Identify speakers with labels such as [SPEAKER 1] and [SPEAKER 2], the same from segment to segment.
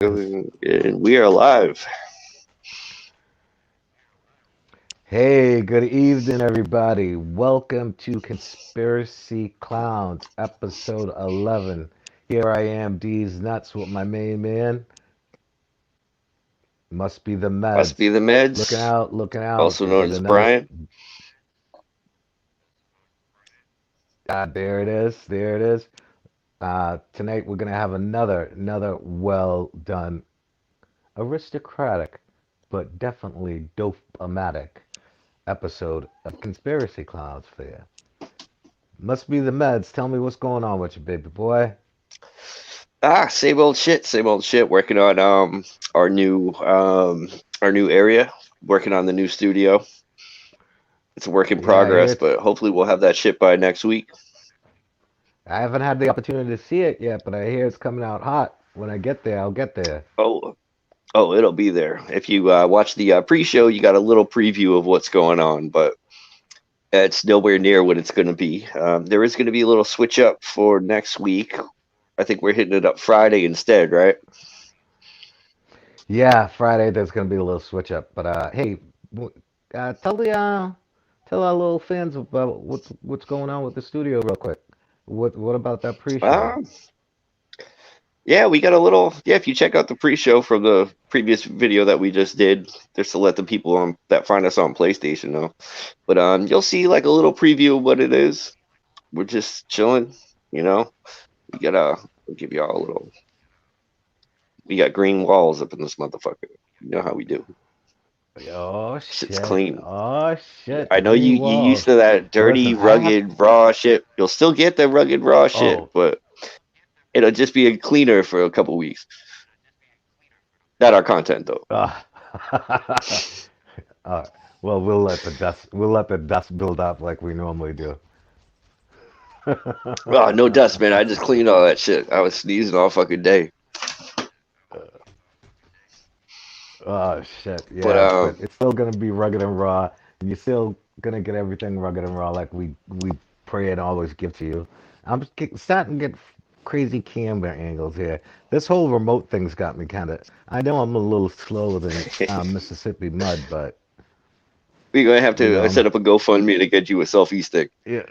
[SPEAKER 1] And we are live.
[SPEAKER 2] Hey, good evening, everybody. Welcome to Conspiracy Clowns, episode 11. Here I am, D's Nuts, with my main man. Must be the
[SPEAKER 1] Must be
[SPEAKER 2] meds.
[SPEAKER 1] the
[SPEAKER 2] Looking
[SPEAKER 1] meds,
[SPEAKER 2] out, looking out.
[SPEAKER 1] also
[SPEAKER 2] We
[SPEAKER 1] known
[SPEAKER 2] got
[SPEAKER 1] as
[SPEAKER 2] a nice.
[SPEAKER 1] Brian.
[SPEAKER 2] There it is. There it is. Tonight we're gonna have another well done, aristocratic, but definitely dope-matic episode of Conspiracy Clowns for you. Must be the meds. Tell me what's going on with you, baby boy.
[SPEAKER 1] Same old shit, same old shit. Working on our new our new area, working on the new studio. It's a work in
[SPEAKER 2] Yeah, I hear
[SPEAKER 1] progress,
[SPEAKER 2] it's.
[SPEAKER 1] but hopefully we'll have that shit by next week.
[SPEAKER 2] I haven't had the opportunity to see it yet, but I hear it's coming out hot. When I get there, I'll get there.
[SPEAKER 1] Oh, it'll be there. If you watch the pre-show, you got a little preview of what's going on, but it's nowhere near what it's going to be. There is going to be a little switch up for next week. I think we're hitting it up Friday instead, right?
[SPEAKER 2] Yeah, Friday there's gonna be a little switch up, but hey, tell the tell our little fans about what's going on with the studio real quick. What about that pre-show?
[SPEAKER 1] Um, Yeah, we got a little. Yeah, if you check out the pre-show from the previous video that we just did, just to let the people on that find us on PlayStation know. But you'll see like a little preview of what it is. We're just chilling, you know. We gotta we'll give y'all a little. We got green walls up in this motherfucker. You know how we do.
[SPEAKER 2] Oh
[SPEAKER 1] Shit's
[SPEAKER 2] shit!
[SPEAKER 1] clean.
[SPEAKER 2] Oh shit!
[SPEAKER 1] I know
[SPEAKER 2] Green
[SPEAKER 1] you used
[SPEAKER 2] walls.
[SPEAKER 1] to that dirty,
[SPEAKER 2] Listen, I have.
[SPEAKER 1] rugged, raw shit. You'll still get the rugged, raw shit,
[SPEAKER 2] Oh.
[SPEAKER 1] but it'll just be a cleaner for a couple weeks. Not our content though.
[SPEAKER 2] Uh, uh, well, we'll let the dust build up like we normally do.
[SPEAKER 1] Oh, no dust, man. I just cleaned all that shit. I was sneezing all fucking day.
[SPEAKER 2] Oh shit,
[SPEAKER 1] But
[SPEAKER 2] yeah, but it's still gonna be rugged and raw, and you're still gonna get everything rugged and raw like we pray and always give to you. Starting to get crazy camera angles here. This whole remote thing's got me kind of. I know I'm a little slower than Mississippi Mud, but
[SPEAKER 1] we're gonna have
[SPEAKER 2] you
[SPEAKER 1] to
[SPEAKER 2] know,
[SPEAKER 1] set up a GoFundMe to get you a selfie stick
[SPEAKER 2] yeah.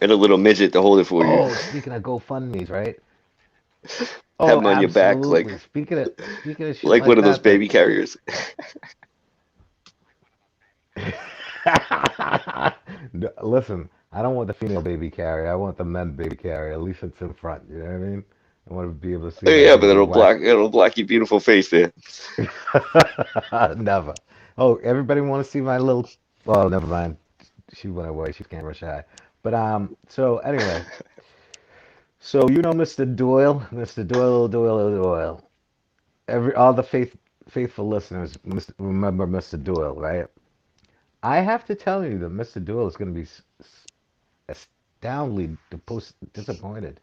[SPEAKER 1] and a little midget to hold it for you.
[SPEAKER 2] Oh, speaking of GoFundMe's, right?
[SPEAKER 1] Have
[SPEAKER 2] Oh,
[SPEAKER 1] them on your back
[SPEAKER 2] absolutely. Speaking of shit
[SPEAKER 1] like one
[SPEAKER 2] like
[SPEAKER 1] of those
[SPEAKER 2] that, that
[SPEAKER 1] baby carriers.
[SPEAKER 2] Listen, I don't want the female baby carrier. I want the men baby carrier. At least it's in front. You know what I mean? I want to be able to see that
[SPEAKER 1] Yeah, but
[SPEAKER 2] baby whack.
[SPEAKER 1] it'll block your beautiful face there.
[SPEAKER 2] Never. Oh, everybody want to see my little. Oh, never mind. She went away. She's camera shy. But so anyway, so you know Mr. Doyle, Mr. Doyle. All the faithful listeners remember Mr. Doyle, right? I have to tell you that Mr. Doyle is going to be astoundingly disappointed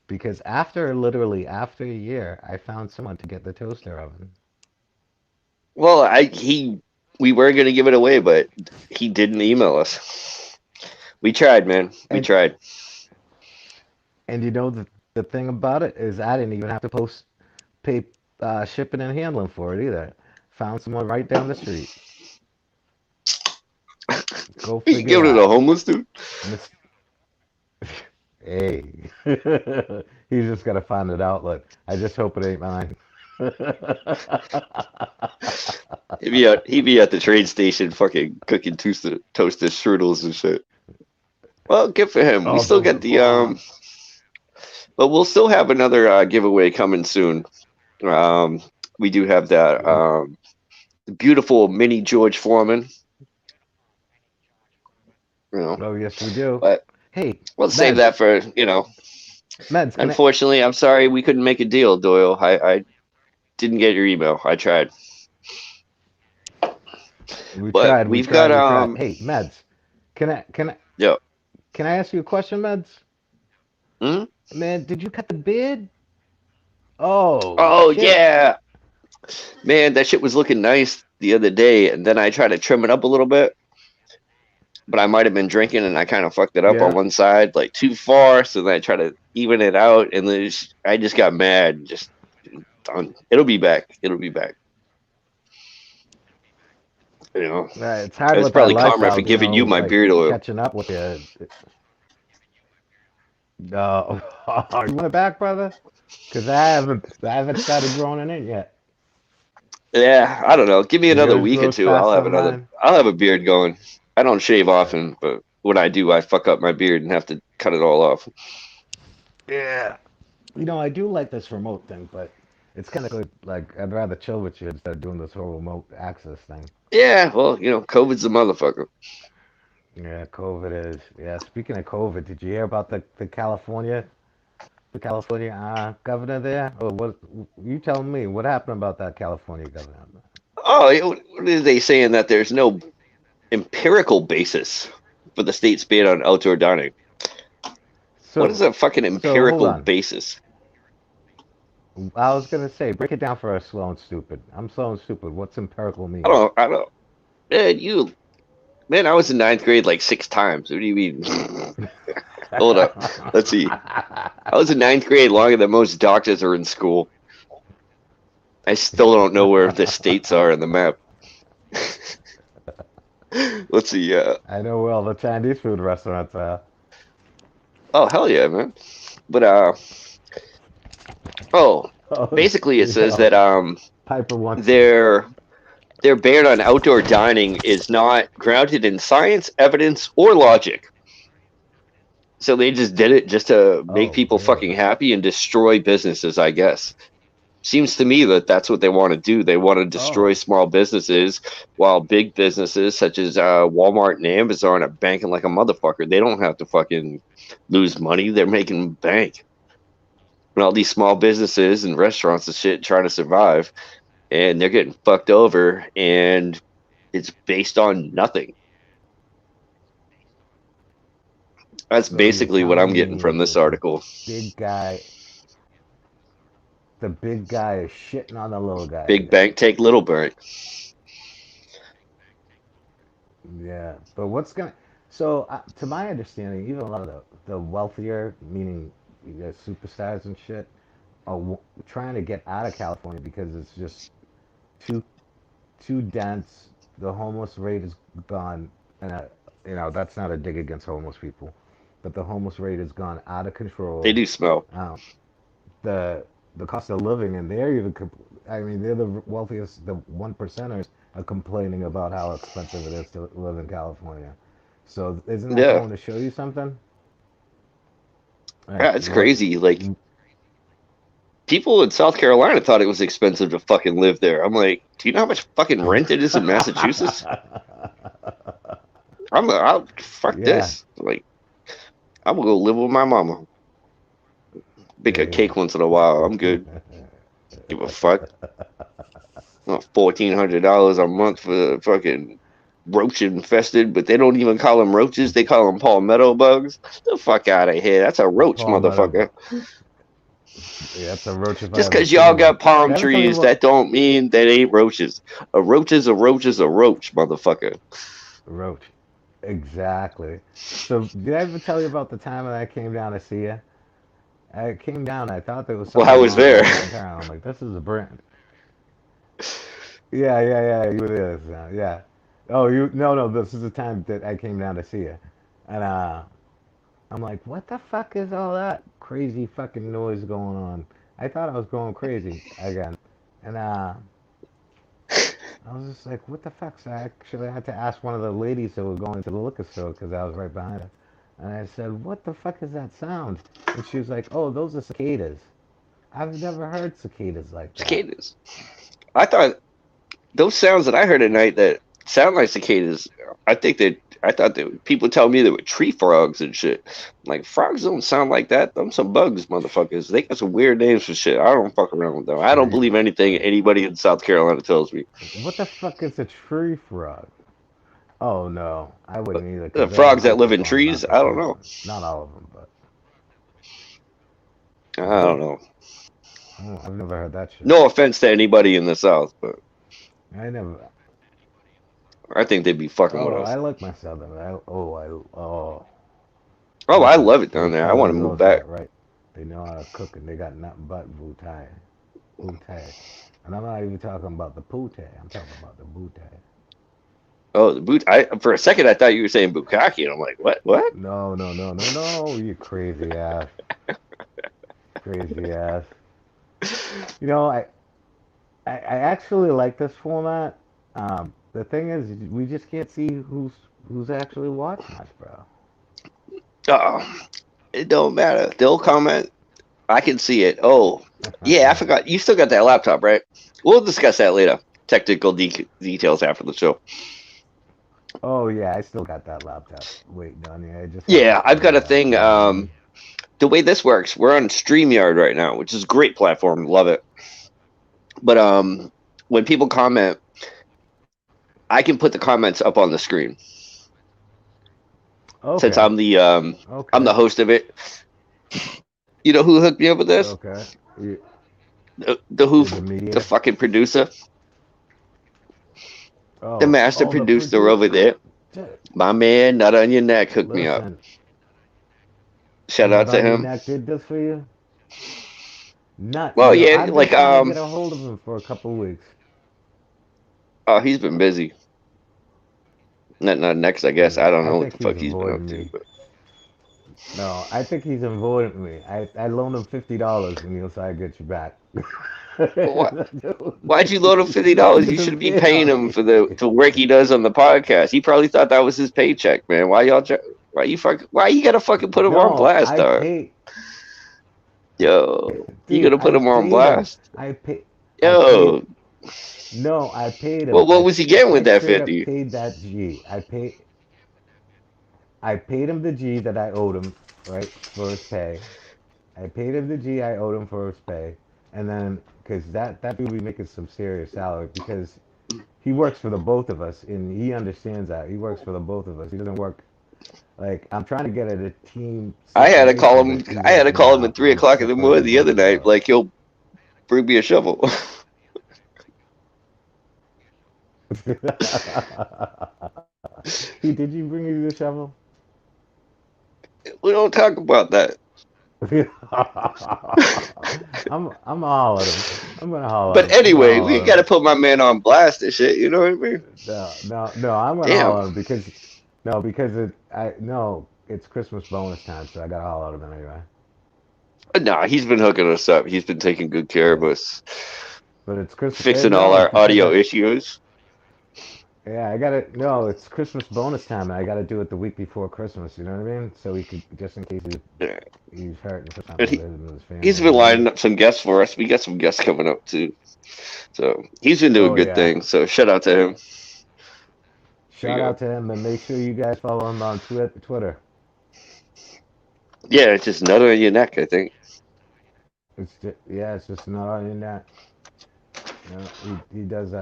[SPEAKER 2] because literally after a year, I found someone to get the toaster oven.
[SPEAKER 1] Well, we were gonna give it away, but he didn't email us. We tried, man. We
[SPEAKER 2] And
[SPEAKER 1] tried.
[SPEAKER 2] and you know the thing about it is I didn't even have to pay shipping and handling for it either. Found someone right down the street. Go
[SPEAKER 1] You
[SPEAKER 2] figure
[SPEAKER 1] give
[SPEAKER 2] it
[SPEAKER 1] it to a
[SPEAKER 2] out.
[SPEAKER 1] homeless dude?
[SPEAKER 2] Miss, hey, he's just got to find an outlet. I just hope it ain't mine.
[SPEAKER 1] He'd be at the train station fucking cooking toasted strudels and shit. Well, good for him. We
[SPEAKER 2] Oh,
[SPEAKER 1] still
[SPEAKER 2] those are
[SPEAKER 1] get the
[SPEAKER 2] bomb.
[SPEAKER 1] but we'll still have another giveaway coming soon. Um, we do have that the beautiful mini George Foreman, you know,
[SPEAKER 2] Oh, yes, we do.
[SPEAKER 1] but
[SPEAKER 2] Hey,
[SPEAKER 1] we'll save
[SPEAKER 2] Meds,
[SPEAKER 1] that for, you know.
[SPEAKER 2] Meds, can I?
[SPEAKER 1] Unfortunately, I'm sorry we couldn't make a deal, Doyle. I didn't get your email. I tried,
[SPEAKER 2] We
[SPEAKER 1] but
[SPEAKER 2] tried, we
[SPEAKER 1] we've got
[SPEAKER 2] tried, we tried. Hey, Meds, can I, can I,
[SPEAKER 1] yo,
[SPEAKER 2] can I ask you a question, Meds?
[SPEAKER 1] hmm?
[SPEAKER 2] Man, did you cut the beard? Oh
[SPEAKER 1] Oh
[SPEAKER 2] shit!
[SPEAKER 1] yeah, man, that shit was looking nice the other day, and then I tried to trim it up a little bit, but I might have been drinking and I kind of fucked it up on
[SPEAKER 2] Yeah.
[SPEAKER 1] one side, like too far. So then I tried to even it out, and I just got mad, and just done. It'll be back. It'll be back. You know,
[SPEAKER 2] It's hard
[SPEAKER 1] it's
[SPEAKER 2] with our
[SPEAKER 1] probably karma for
[SPEAKER 2] lifestyles,
[SPEAKER 1] giving you my
[SPEAKER 2] like
[SPEAKER 1] beard oil.
[SPEAKER 2] catching up with you. No, you want it back, brother? Because I haven't started growing it in yet.
[SPEAKER 1] Yeah, I don't know. Give me another
[SPEAKER 2] Yours
[SPEAKER 1] week or
[SPEAKER 2] grows
[SPEAKER 1] two.
[SPEAKER 2] faster than mine.
[SPEAKER 1] I'll have a beard going. I don't shave
[SPEAKER 2] Yeah.
[SPEAKER 1] often, but when I do, I fuck up my beard and have to cut it all off.
[SPEAKER 2] Yeah. I do like this remote thing, but it's kind of good. Like, I'd rather chill with you instead of doing this whole remote access thing.
[SPEAKER 1] Yeah, well, COVID's a motherfucker.
[SPEAKER 2] Yeah, COVID is. Yeah, speaking of COVID, did you hear about the California governor there? Or what? You tell me what happened about that California governor?
[SPEAKER 1] Oh, what are they saying that there's no empirical basis for the state's ban on outdoor dining? What is
[SPEAKER 2] So,
[SPEAKER 1] a fucking
[SPEAKER 2] so hold
[SPEAKER 1] empirical
[SPEAKER 2] on.
[SPEAKER 1] basis?
[SPEAKER 2] I was gonna say, break it down for us, slow and stupid. I'm slow and stupid. What's empirical
[SPEAKER 1] I
[SPEAKER 2] mean?
[SPEAKER 1] don't. I don't. Man, I was in ninth grade like 6 times. What do you mean? Hold up. Let's see. I was in ninth grade longer than most doctors are in school. I still don't know where the states are in the map. Let's see.
[SPEAKER 2] I know where all the Chinese food restaurants are.
[SPEAKER 1] Oh hell yeah, man. But oh,
[SPEAKER 2] Oh,
[SPEAKER 1] basically it says
[SPEAKER 2] yo,
[SPEAKER 1] that
[SPEAKER 2] Piper wants me.
[SPEAKER 1] their ban on outdoor dining is not grounded in science, evidence, or logic. So they just did it just to make
[SPEAKER 2] Oh,
[SPEAKER 1] people
[SPEAKER 2] really?
[SPEAKER 1] fucking happy and destroy businesses, I guess. Seems to me that that's what they want to do. They want to destroy
[SPEAKER 2] Oh,
[SPEAKER 1] small businesses while big businesses such as Walmart and Amazon are banking like a motherfucker. They don't have to fucking lose money. They're making bank. And all these small businesses and restaurants and shit trying to survive, and they're getting fucked over, and it's based on nothing. That's
[SPEAKER 2] so you're
[SPEAKER 1] basically what I'm
[SPEAKER 2] telling
[SPEAKER 1] getting
[SPEAKER 2] me
[SPEAKER 1] from this
[SPEAKER 2] that the
[SPEAKER 1] article.
[SPEAKER 2] big guy, the big guy is shitting on the little guy, I
[SPEAKER 1] Big
[SPEAKER 2] guess.
[SPEAKER 1] bank take little bank.
[SPEAKER 2] Yeah, but so to my understanding, even a lot of the wealthier, meaning superstars and shit, are trying to get out of California because it's just too too dense. The homeless rate is gone, and that's not a dig against homeless people, but the homeless rate has gone out of
[SPEAKER 1] They
[SPEAKER 2] control.
[SPEAKER 1] do smell.
[SPEAKER 2] Um, the the cost of living, and I mean, they're the wealthiest. The one percenters are complaining about how expensive it is to live in California. So isn't that
[SPEAKER 1] Yeah.
[SPEAKER 2] going to show you something?
[SPEAKER 1] Yeah,
[SPEAKER 2] Like
[SPEAKER 1] it's
[SPEAKER 2] what?
[SPEAKER 1] crazy. Like people in South Carolina thought it was expensive to fucking live there. I'm like, do you know how much fucking rent it is in Massachusetts? I'll fuck
[SPEAKER 2] Yeah,
[SPEAKER 1] this. Like, I'm gonna go live with my mama. Bake a
[SPEAKER 2] yeah,
[SPEAKER 1] cake once in a while. I'm good. Give a fuck. $1,400 a month for fucking roach infested, but they don't even call them roaches. They call them palmetto bugs. The fuck out of here. That's a roach,
[SPEAKER 2] Palmetto.
[SPEAKER 1] motherfucker.
[SPEAKER 2] Yeah, that's a roach if I
[SPEAKER 1] Just
[SPEAKER 2] ever
[SPEAKER 1] because y'all
[SPEAKER 2] seen one.
[SPEAKER 1] got
[SPEAKER 2] Did
[SPEAKER 1] palm
[SPEAKER 2] I ever tell you
[SPEAKER 1] trees,
[SPEAKER 2] about
[SPEAKER 1] that don't mean that ain't roaches. A roach is a roach is a roach, motherfucker.
[SPEAKER 2] roach? Exactly. So did I ever tell you about the time that I came down to see you? I came down. I thought there was
[SPEAKER 1] Well, I
[SPEAKER 2] something
[SPEAKER 1] was
[SPEAKER 2] wrong with
[SPEAKER 1] there.
[SPEAKER 2] my car. I'm like, this is a brand. Yeah, yeah, yeah. You it is. Yeah. Oh, you? No, no. This is the time that I came down to see you, and I'm like, what the fuck is all that crazy fucking noise going on? I thought I was going crazy again, and I was just like, what the fuck? So I actually had to ask one of the ladies that were going to the liquor store because I was right behind her, and I said, what the fuck is that sound? And she was like, oh, those are cicadas. I've never heard cicadas like that.
[SPEAKER 1] Cicadas. I thought those sounds that I heard at night that sound like cicadas. I thought that people tell me they were tree frogs and shit. Like frogs don't sound like that. Them some bugs, motherfuckers. They got some weird names for shit. I don't fuck around with them. I don't
[SPEAKER 2] Tree
[SPEAKER 1] believe anything
[SPEAKER 2] frog.
[SPEAKER 1] anybody in South Carolina tells me.
[SPEAKER 2] What the fuck is a tree frog? Oh no, I
[SPEAKER 1] But
[SPEAKER 2] wouldn't either
[SPEAKER 1] the
[SPEAKER 2] because they don't
[SPEAKER 1] frogs that
[SPEAKER 2] take the
[SPEAKER 1] live in
[SPEAKER 2] plunge
[SPEAKER 1] trees,
[SPEAKER 2] not to
[SPEAKER 1] I don't
[SPEAKER 2] smoke
[SPEAKER 1] know.
[SPEAKER 2] them. Not all of them, but
[SPEAKER 1] I don't
[SPEAKER 2] really,
[SPEAKER 1] know.
[SPEAKER 2] I've never heard that shit.
[SPEAKER 1] No offense to anybody in the South, but
[SPEAKER 2] I never.
[SPEAKER 1] I think they'd be fucking with
[SPEAKER 2] Oh, I
[SPEAKER 1] us.
[SPEAKER 2] like my southern.
[SPEAKER 1] Oh, I
[SPEAKER 2] Listen,
[SPEAKER 1] love it down
[SPEAKER 2] those
[SPEAKER 1] there. I want to
[SPEAKER 2] southern
[SPEAKER 1] move
[SPEAKER 2] girls got
[SPEAKER 1] back.
[SPEAKER 2] it right. They know how to cook, and they got nothing but Wu Tai. Butte. And I'm not even talking about the pute. I'm talking about the Butte.
[SPEAKER 1] Oh, the boot. I for a second I thought you were saying bukkake, and I'm like, what? What?
[SPEAKER 2] No, no, no, no, no. You crazy ass. Crazy ass. You know, I actually like this format. The thing is, we just can't see who's actually watching us, bro.
[SPEAKER 1] Oh, it don't matter. They'll comment. I can see it. Oh, yeah. I forgot. You still got that laptop, right? We'll discuss that later. Technical details after the show.
[SPEAKER 2] Oh yeah, I still got that laptop waiting on you. I just have to
[SPEAKER 1] Yeah, I've got
[SPEAKER 2] figure
[SPEAKER 1] a
[SPEAKER 2] out
[SPEAKER 1] thing.
[SPEAKER 2] the
[SPEAKER 1] The way this works, we're on StreamYard right now, which is a great platform. Love it. But when people comment, I can put the comments up on the screen since
[SPEAKER 2] Okay,
[SPEAKER 1] I'm
[SPEAKER 2] okay,
[SPEAKER 1] the host of it. You know who hooked me up with this?
[SPEAKER 2] okay. You,
[SPEAKER 1] The who
[SPEAKER 2] the
[SPEAKER 1] the
[SPEAKER 2] mediator.
[SPEAKER 1] fucking producer, the master
[SPEAKER 2] Oh, the
[SPEAKER 1] producer over
[SPEAKER 2] producer.
[SPEAKER 1] there. My man, Nut on Your Neck hooked me up.
[SPEAKER 2] Listen,
[SPEAKER 1] Shout
[SPEAKER 2] not
[SPEAKER 1] out to
[SPEAKER 2] on your
[SPEAKER 1] him.
[SPEAKER 2] neck did this for you. Not
[SPEAKER 1] Well,
[SPEAKER 2] you know.
[SPEAKER 1] yeah,
[SPEAKER 2] I've been
[SPEAKER 1] like
[SPEAKER 2] trying to get a hold of him for a couple weeks.
[SPEAKER 1] oh, he's been busy. Not next, I guess. I don't
[SPEAKER 2] I
[SPEAKER 1] know what
[SPEAKER 2] think
[SPEAKER 1] the
[SPEAKER 2] he's
[SPEAKER 1] fuck he's been up
[SPEAKER 2] avoiding
[SPEAKER 1] to.
[SPEAKER 2] me.
[SPEAKER 1] But
[SPEAKER 2] No, I think he's avoiding me. I loaned him $50 and he'll say I get you back.
[SPEAKER 1] why, why'd you loan him $50?
[SPEAKER 2] He
[SPEAKER 1] You
[SPEAKER 2] doesn't
[SPEAKER 1] should be
[SPEAKER 2] pay
[SPEAKER 1] paying
[SPEAKER 2] on
[SPEAKER 1] him
[SPEAKER 2] me.
[SPEAKER 1] for the work he does on the podcast. He probably thought that was his paycheck, man. Why you gotta fucking put him on
[SPEAKER 2] No,
[SPEAKER 1] blast,
[SPEAKER 2] I
[SPEAKER 1] dog?
[SPEAKER 2] paid,
[SPEAKER 1] Yo, you
[SPEAKER 2] dude.
[SPEAKER 1] gonna put
[SPEAKER 2] I
[SPEAKER 1] him on
[SPEAKER 2] paid him.
[SPEAKER 1] blast?
[SPEAKER 2] I pay. I paid.
[SPEAKER 1] Yo,
[SPEAKER 2] No, I paid him.
[SPEAKER 1] well, what was he getting with
[SPEAKER 2] I
[SPEAKER 1] that
[SPEAKER 2] straight up
[SPEAKER 1] 50?
[SPEAKER 2] paid that G. I paid him the G that I owed him, right, for his pay. I paid him the G I owed him for his pay, and then because that dude be making some serious salary because he works for the both of us, and he understands that he works for the both of us. He doesn't work like I'm trying to get at a team
[SPEAKER 1] I had to call
[SPEAKER 2] situation, but
[SPEAKER 1] him.
[SPEAKER 2] he
[SPEAKER 1] I had
[SPEAKER 2] wants
[SPEAKER 1] to
[SPEAKER 2] me to
[SPEAKER 1] call him at 3 o'clock in the
[SPEAKER 2] separate
[SPEAKER 1] morning
[SPEAKER 2] the
[SPEAKER 1] the other
[SPEAKER 2] money,
[SPEAKER 1] night.
[SPEAKER 2] bro.
[SPEAKER 1] Like, yo, bring me a shovel.
[SPEAKER 2] He did you bring you the shovel?
[SPEAKER 1] We don't talk about that.
[SPEAKER 2] I'm gonna holler at him. I'm gonna holler at
[SPEAKER 1] But
[SPEAKER 2] him. I'm gonna
[SPEAKER 1] anyway,
[SPEAKER 2] holler
[SPEAKER 1] we
[SPEAKER 2] at
[SPEAKER 1] got
[SPEAKER 2] him.
[SPEAKER 1] to put my man on blast and shit. You know what I mean?
[SPEAKER 2] No, no, no. I'm gonna
[SPEAKER 1] Damn.
[SPEAKER 2] holler at him because no, because it's Christmas bonus time, so I gotta holler at him anyway.
[SPEAKER 1] Nah, he's been hooking us up. He's been taking good care of
[SPEAKER 2] Yeah,
[SPEAKER 1] us,
[SPEAKER 2] but it's Christmas.
[SPEAKER 1] fixing all
[SPEAKER 2] No,
[SPEAKER 1] our
[SPEAKER 2] because
[SPEAKER 1] audio issues.
[SPEAKER 2] I gotta. No, it's Christmas bonus time, and I gotta do it the week before Christmas. You know what I mean? So he could just in case
[SPEAKER 1] Yeah.
[SPEAKER 2] he's hurting for
[SPEAKER 1] And
[SPEAKER 2] something with his
[SPEAKER 1] he's
[SPEAKER 2] family. You
[SPEAKER 1] been
[SPEAKER 2] know what I mean?
[SPEAKER 1] lining up some guests for us. We got some guests coming up too. So he's been doing
[SPEAKER 2] Oh
[SPEAKER 1] good
[SPEAKER 2] yeah.
[SPEAKER 1] things. So shout out to him. There you
[SPEAKER 2] Shout out
[SPEAKER 1] go.
[SPEAKER 2] to him, and make sure you guys follow him on Twitter.
[SPEAKER 1] Yeah, it's just nut on your neck, I think.
[SPEAKER 2] Yeah, it's just not on that. No, he does.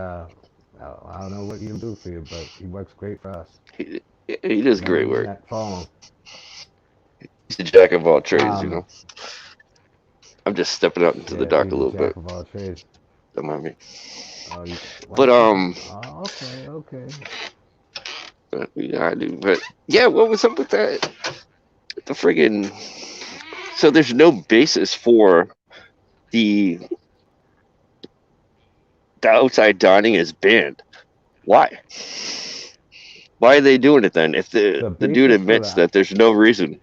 [SPEAKER 2] I don't know what he can do for you, but he works great for us.
[SPEAKER 1] He, he does
[SPEAKER 2] Not
[SPEAKER 1] great
[SPEAKER 2] on your
[SPEAKER 1] work.
[SPEAKER 2] neck. Follow him.
[SPEAKER 1] He's a jack of all trades, you know.
[SPEAKER 2] Um,
[SPEAKER 1] I'm just stepping out into the
[SPEAKER 2] yeah,
[SPEAKER 1] dark a
[SPEAKER 2] he's a
[SPEAKER 1] little bit.
[SPEAKER 2] jack of all trades.
[SPEAKER 1] Don't mind me.
[SPEAKER 2] Why
[SPEAKER 1] But
[SPEAKER 2] you keep? Oh, okay, okay.
[SPEAKER 1] yeah, I do. But yeah, what was up with that? The friggin' so there's no basis for the the outside dining is banned. Why? Why are they doing it then? If
[SPEAKER 2] The
[SPEAKER 1] the dude
[SPEAKER 2] basis for
[SPEAKER 1] admits
[SPEAKER 2] that.
[SPEAKER 1] that there's no reason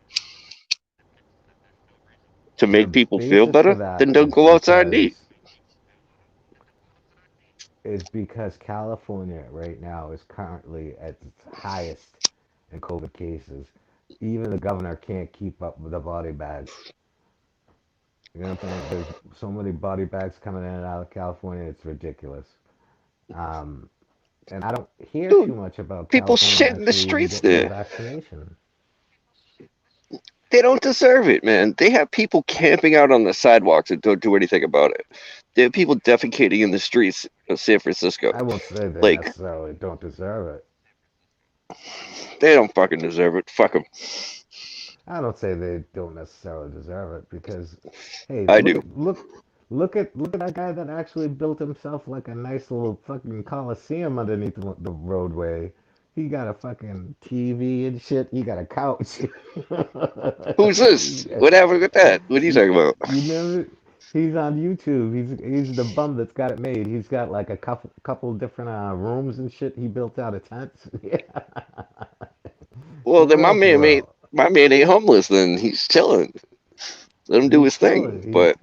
[SPEAKER 1] to
[SPEAKER 2] The
[SPEAKER 1] make people feel
[SPEAKER 2] basis for
[SPEAKER 1] better,
[SPEAKER 2] that
[SPEAKER 1] then don't go outside and eat.
[SPEAKER 2] is because California right now is currently at its highest in COVID cases. Even the governor can't keep up with the body bags. You know what I'm saying? There's so many body bags coming in and out of California, it's ridiculous. Um, and I don't hear too
[SPEAKER 1] Dude,
[SPEAKER 2] much about
[SPEAKER 1] people
[SPEAKER 2] California
[SPEAKER 1] shit in the
[SPEAKER 2] actually even
[SPEAKER 1] streets
[SPEAKER 2] getting the
[SPEAKER 1] there.
[SPEAKER 2] vaccination.
[SPEAKER 1] They don't deserve it, man. They have people camping out on the sidewalks and don't do anything about it. They have people defecating in the streets of San Francisco.
[SPEAKER 2] I won't say they
[SPEAKER 1] Like,
[SPEAKER 2] necessarily don't deserve it.
[SPEAKER 1] they don't fucking deserve it. Fuck them.
[SPEAKER 2] I don't say they don't necessarily deserve it because, hey,
[SPEAKER 1] I do.
[SPEAKER 2] look at that guy that actually built himself like a nice little fucking coliseum underneath the roadway. He got a fucking TV and shit. He got a couch.
[SPEAKER 1] Who's this? What happened with that? What are you
[SPEAKER 2] you,
[SPEAKER 1] talking about?
[SPEAKER 2] you never. He's on YouTube. He's the bum that's got it made. He's got like a couple different rooms and shit. He built out of tents. Yeah,
[SPEAKER 1] Well,
[SPEAKER 2] for
[SPEAKER 1] then
[SPEAKER 2] real, for real.
[SPEAKER 1] my man ain't homeless. Then he's chilling. Let him do
[SPEAKER 2] He's
[SPEAKER 1] his thing.
[SPEAKER 2] chilling.
[SPEAKER 1] But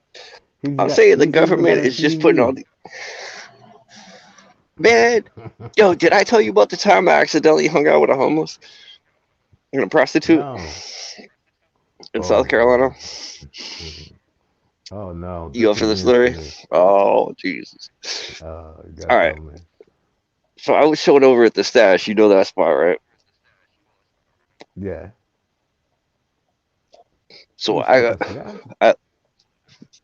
[SPEAKER 1] I'm saying the
[SPEAKER 2] He's even got
[SPEAKER 1] government
[SPEAKER 2] a
[SPEAKER 1] is just putting all
[SPEAKER 2] TV.
[SPEAKER 1] the man. Yo, did I tell you about the time I accidentally hung out with a homeless and a prostitute
[SPEAKER 2] No.
[SPEAKER 1] in
[SPEAKER 2] Oh
[SPEAKER 1] South Carolina?
[SPEAKER 2] boy. Mhm. Oh no.
[SPEAKER 1] You
[SPEAKER 2] This
[SPEAKER 1] up for
[SPEAKER 2] is
[SPEAKER 1] the
[SPEAKER 2] news to
[SPEAKER 1] story?
[SPEAKER 2] me.
[SPEAKER 1] Oh, Jesus.
[SPEAKER 2] You gotta
[SPEAKER 1] All right.
[SPEAKER 2] tell me.
[SPEAKER 1] So I was showing over at the stash. You know that spot, right?
[SPEAKER 2] Yeah.
[SPEAKER 1] So
[SPEAKER 2] You smoking cigars?
[SPEAKER 1] I,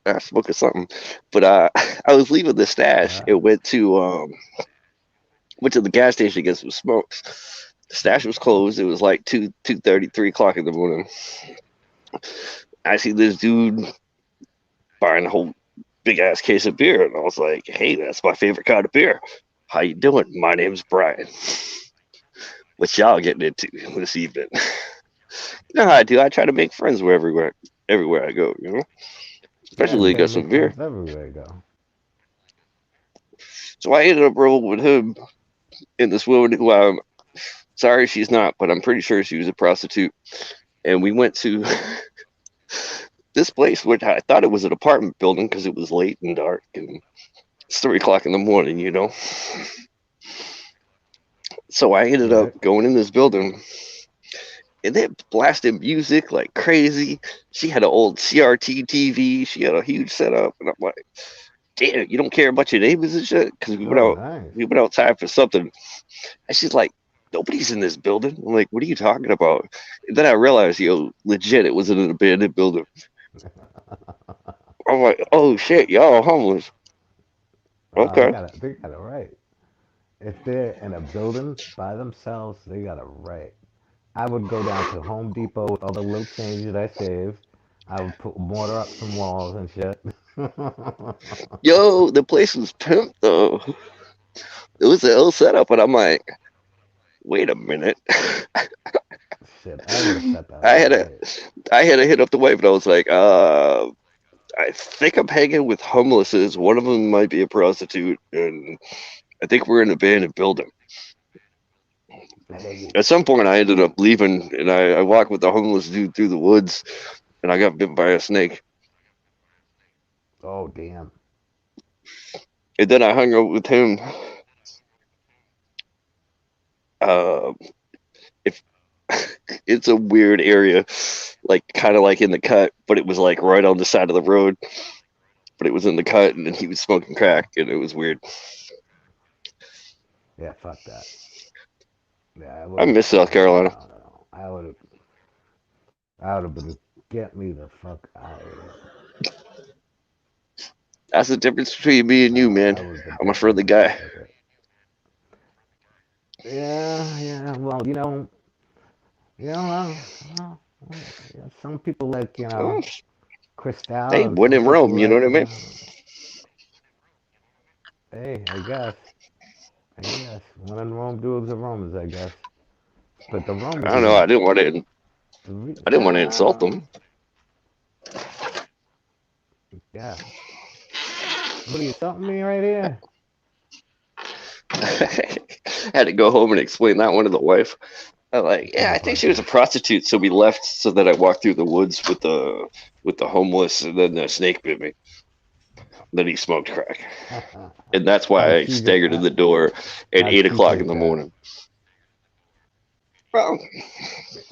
[SPEAKER 1] I smoking something, but I was leaving the stash.
[SPEAKER 2] Uh,
[SPEAKER 1] It went to the gas station to get some smokes. The stash was closed. It was like 2:30, 3 o'clock in the morning. I see this dude buying a whole big ass case of beer, and I was like, "Hey, that's my favorite kind of beer. How you doing? My name's Brian. What y'all getting into this evening?" You know how I do. I try to make friends everywhere I go.
[SPEAKER 2] yeah,
[SPEAKER 1] Especially
[SPEAKER 2] you gotta
[SPEAKER 1] get some
[SPEAKER 2] make
[SPEAKER 1] beer.
[SPEAKER 2] friends everywhere you go.
[SPEAKER 1] So I ended up rolling with him and this woman who I'm sorry she's not, but I'm pretty sure she was a prostitute. And we went to this place, which I thought it was an apartment building because it was late and dark and it's 3 o'clock in the morning. So I ended up
[SPEAKER 2] Right.
[SPEAKER 1] going in this building and they blasted music like crazy. She had an old CRT TV. She had a huge setup, and I'm like, "Damn, you don't care about your neighbors and shit?" Because
[SPEAKER 2] Oh, nice.
[SPEAKER 1] we went outside for something, and she's like, "Nobody's in this building." I'm like, "What are you talking about?" And then I realized, legit, it was in an abandoned building. I'm like, "Oh shit, y'all are homeless."
[SPEAKER 2] They
[SPEAKER 1] Okay.
[SPEAKER 2] got it right. If they're in a building by themselves, they got it right. I would go down to Home Depot with all the little change that I saved. I would put mortar up some walls and shit.
[SPEAKER 1] Yo, the place was pimped though. It was an ill setup, but I'm like, wait a minute.
[SPEAKER 2] Shit, I would have set that
[SPEAKER 1] I
[SPEAKER 2] up
[SPEAKER 1] had a
[SPEAKER 2] right.
[SPEAKER 1] I had to hit up the wife, and I was like, I think I'm hanging with homelesses. One of them might be a prostitute, and I think we're in an abandoned building.
[SPEAKER 2] Hey,
[SPEAKER 1] At some point, I ended up leaving, and I walked with the homeless dude through the woods, and I got bitten by a snake.
[SPEAKER 2] oh damn.
[SPEAKER 1] And then I hung out with him. Uh, if it's a weird area, like kind of like in the cut, but it was like right on the side of the road. But it was in the cut, and then he was smoking crack, and it was weird.
[SPEAKER 2] Yeah, fuck that. Yeah, I
[SPEAKER 1] I
[SPEAKER 2] would have.
[SPEAKER 1] miss South Carolina.
[SPEAKER 2] No, no, no. I would have been. Get me the fuck out of here.
[SPEAKER 1] That's the difference between me and you, man.
[SPEAKER 2] I would have
[SPEAKER 1] I'm a
[SPEAKER 2] definitely
[SPEAKER 1] friendly
[SPEAKER 2] been some
[SPEAKER 1] guy.
[SPEAKER 2] shit. Yeah, yeah. Well, yeah, some people like
[SPEAKER 1] Oh,
[SPEAKER 2] Cristal,
[SPEAKER 1] hey,
[SPEAKER 2] and
[SPEAKER 1] when
[SPEAKER 2] some
[SPEAKER 1] in
[SPEAKER 2] people
[SPEAKER 1] Rome, you know
[SPEAKER 2] like
[SPEAKER 1] what I mean?
[SPEAKER 2] hey, I guess when in Rome, do as the Romans, I guess. But the
[SPEAKER 1] I
[SPEAKER 2] Romans
[SPEAKER 1] don't know.
[SPEAKER 2] even
[SPEAKER 1] I didn't want to insult them.
[SPEAKER 2] yeah. What are you insulting me right here?
[SPEAKER 1] Had to go home and explain that one to the wife. I like, yeah,
[SPEAKER 2] Oh
[SPEAKER 1] I think
[SPEAKER 2] fuck
[SPEAKER 1] she was a
[SPEAKER 2] yeah.
[SPEAKER 1] prostitute, so we left so that I walked through the woods with the homeless, and then the snake bit me. Then he smoked crack, and that's why
[SPEAKER 2] How'd
[SPEAKER 1] I
[SPEAKER 2] she get?
[SPEAKER 1] staggered in the door at
[SPEAKER 2] How'd
[SPEAKER 1] 8 o'clock in
[SPEAKER 2] take
[SPEAKER 1] the
[SPEAKER 2] that?
[SPEAKER 1] morning. Well,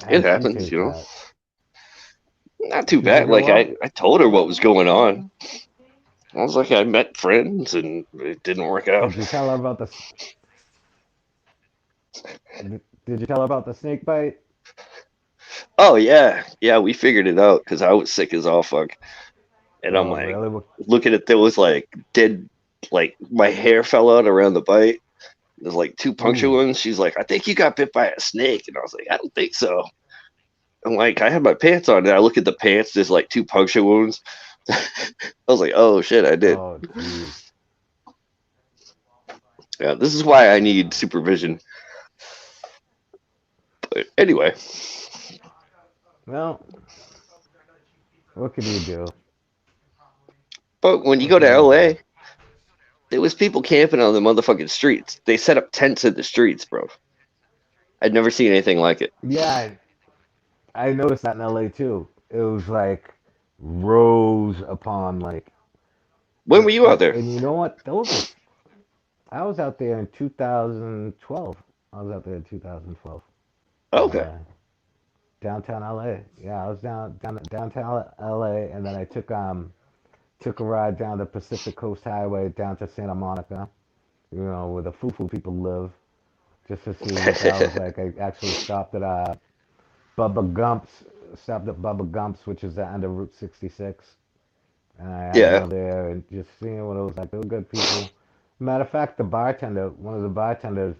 [SPEAKER 1] it
[SPEAKER 2] How'd she
[SPEAKER 1] happens,
[SPEAKER 2] take that?
[SPEAKER 1] Not too
[SPEAKER 2] She took
[SPEAKER 1] bad.
[SPEAKER 2] it
[SPEAKER 1] Like
[SPEAKER 2] well.
[SPEAKER 1] I told her what was going on. I was like, I met friends, and it didn't work out.
[SPEAKER 2] Did you tell her about Did you tell her about the snake bite?
[SPEAKER 1] Oh yeah, yeah, we figured it out because I was sick as all fuck, and I'm
[SPEAKER 2] Oh
[SPEAKER 1] like
[SPEAKER 2] really? What?
[SPEAKER 1] looking at those like dead, like my hair fell out around the bite. There's like two puncture
[SPEAKER 2] Ooh.
[SPEAKER 1] wounds. She's like, I think you got bit by a snake, and I was like, I don't think so. I'm like, I had my pants on, and I look at the pants. There's like two puncture wounds. I was like, oh shit, I did.
[SPEAKER 2] Oh jeez.
[SPEAKER 1] Yeah, this is why I need
[SPEAKER 2] Uh,
[SPEAKER 1] supervision. But anyway,
[SPEAKER 2] well, what can you do?
[SPEAKER 1] But when you go to LA, there was people camping on the motherfucking streets. They set up tents in the streets, bro. I'd never seen anything like it.
[SPEAKER 2] Yeah, I noticed that in LA too. It was like rows upon like,
[SPEAKER 1] When were you out there?
[SPEAKER 2] and you know what? Those were, I was out there in 2012. I was out there in 2012.
[SPEAKER 1] Okay.
[SPEAKER 2] Uh, downtown LA. Yeah, I was downtown LA, and then I took a ride down the Pacific Coast Highway down to Santa Monica, where the foo people live, just to see what that was like. I actually Bubba Gump's, stopped at Bubba Gump's, which is the end of Route 66, and I had
[SPEAKER 1] Yeah.
[SPEAKER 2] dinner there and just seeing what it was like. They were good people. Matter of fact, one of the bartenders,